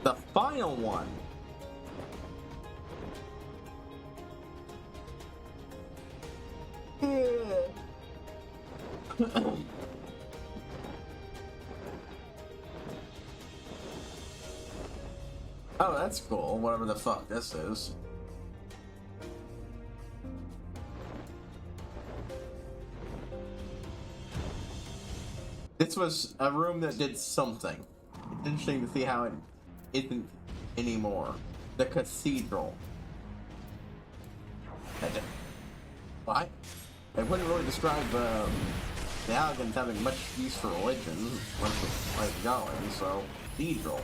The final one. Oh, that's cool, whatever the fuck this is. This was a room that did something. It's interesting to see how it isn't anymore. The cathedral. What? I wouldn't really describe the Allagans having much use for religion once it's like going, so cathedral.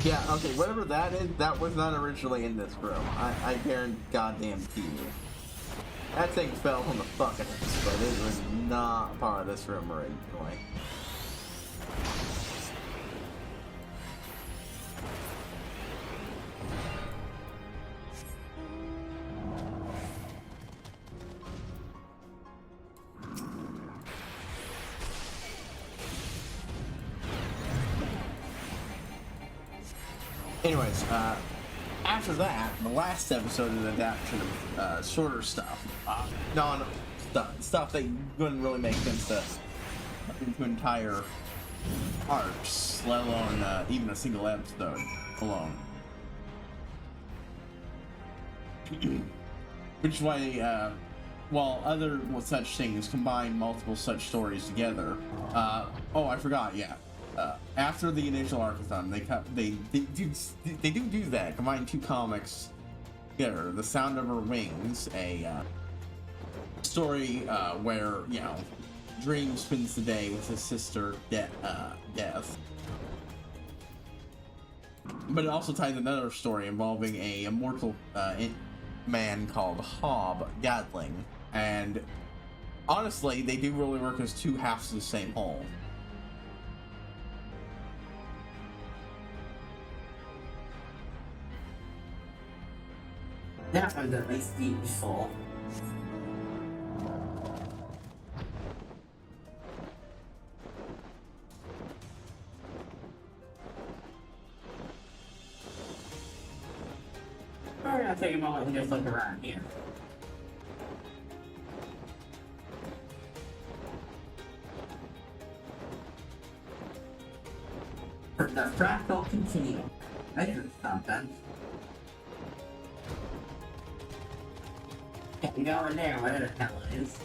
Yeah, okay, whatever that is, that was not originally in this room. I guarantee goddamn to you. That thing fell from the bucket, but it was not part of this room originally. Anyways, after that, the last episode is an adaptation of shorter stuff. Stuff that wouldn't really make sense to into entire arcs, let alone even a single episode alone. Which is why, while other such things combine multiple such stories together. Oh, I forgot. Yeah. After the initial arc is done, they do that. Combine two comics together. The Sound of Her Wings, a story where Dream spends the day with his sister Death. But it also ties another story involving a immortal man called Hob Gatling, and honestly, they do really work as two halves of the same whole. That one's at least useful. We're gonna take a moment and just look around here. The fractal continuum. This is something. Can't go in there, whatever the hell it is.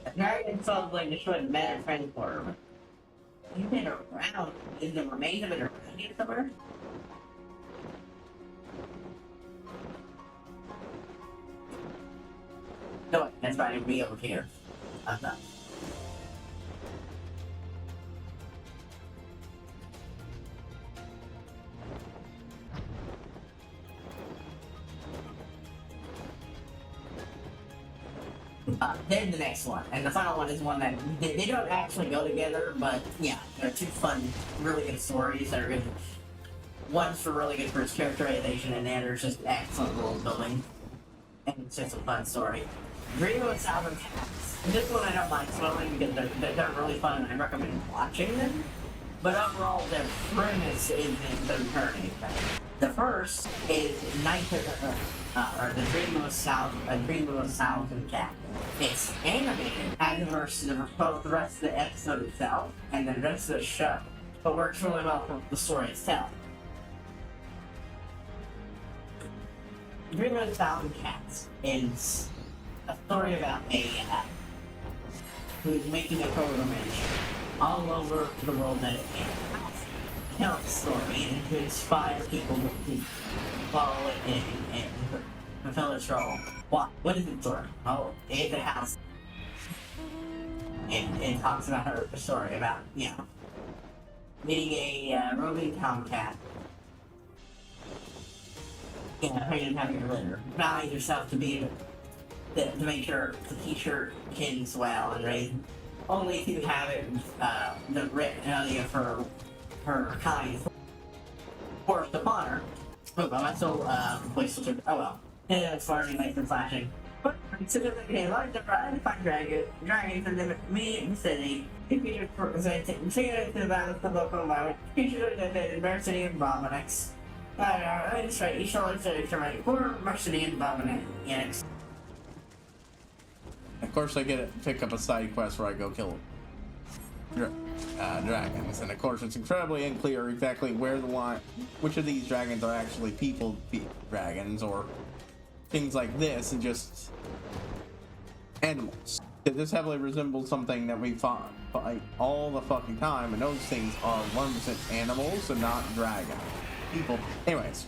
The dragon sounds like destroyed the man friend for him. You've been around. Is the remains of it around here somewhere? No, that's right, it'll be over here. I'm done. There's the next one, and the final one is one that they don't actually go together, but yeah, they're two fun, really good stories that are good. One's for really good for its characterization, and the other's just excellent world building, and it's just a fun story. Dreamo and Southern Cats. This one I don't mind spoiling because they're really fun, and I recommend watching them. But overall, their premise isn't the turning. The first is or the Dreamo Southern Cat. It's animated as versus both the rest of the episode itself and the rest of the show, but works really well for the story itself. Dreamo Southern Cats is a story about a who's making a pilgrimage all over the world that it can. Tell the story and to inspire people to follow it and fulfill its role. What is it for? Oh, it's a house. It talks about her story about, meeting a roving tomcat. Pregnant having her litter. Values herself to make sure to teach her kids well and raise only to have it of her kind forced upon her. Oh, I'm still voice oh well. Yeah, it's largely nice and flashing. But consider that a large number of undefined dragons in the immediate vicinity. If you take to the battle of the local environment, features are the diversity of Abominix. That's right, each one is right for diversity and Abominix. Of course, I get to pick up a side quest where I go kill dragons, and of course, it's incredibly unclear exactly which of these dragons are actually people dragons or things like this, and just animals. This heavily resembles something that we fight all the fucking time, and those things are 100% animals and not dragon people. Anyways,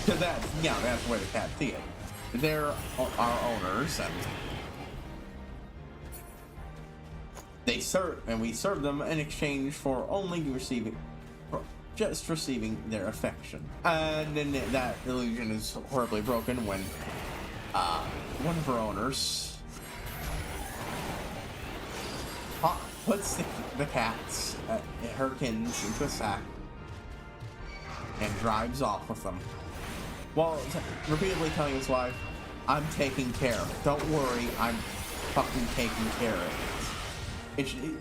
because that's the way the cats see it. They're our owners, and we serve them in exchange for only receiving their affection. And then that illusion is horribly broken when one of her owners puts the cats, her kins, into a sack and drives off with them, while repeatedly telling his wife, "I'm taking care of it. Don't worry, I'm fucking taking care of it."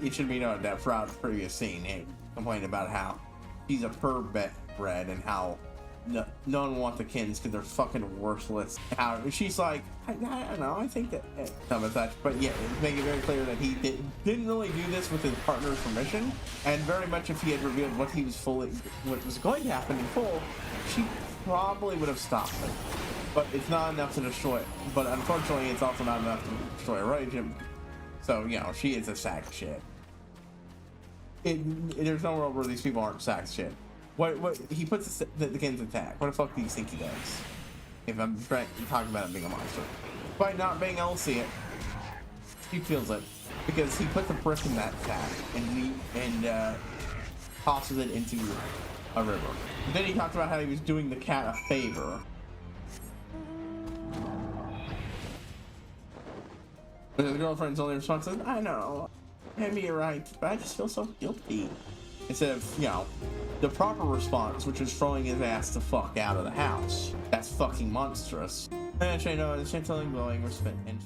It should be noted that throughout the previous scene, he complained about how she's a purebred and how no one wants the kins because they're fucking worthless. How she's like, I don't know, I think that some of such, but yeah, it's making it very clear that he didn't really do this with his partner's permission, and very much if he had revealed what was going to happen in full, she probably would have stopped it. But it's not enough to destroy it. But unfortunately, it's also not enough to destroy a relationship. So, she is a sack of shit. There's no world where these people aren't sacks of shit. What he puts the kid's attack. What the fuck do you think he does? If I'm talking about him being a monster. By not being able to see it, he feels it. Because he puts a brick in that sack and tosses it into a river. Then he talked about how he was doing the cat a favor. But his girlfriend's only response is, "I know, maybe you're right, but I just feel so guilty." Instead of, the proper response, which is throwing his ass the fuck out of the house. That's fucking monstrous. And I know, it's gently glowing respect and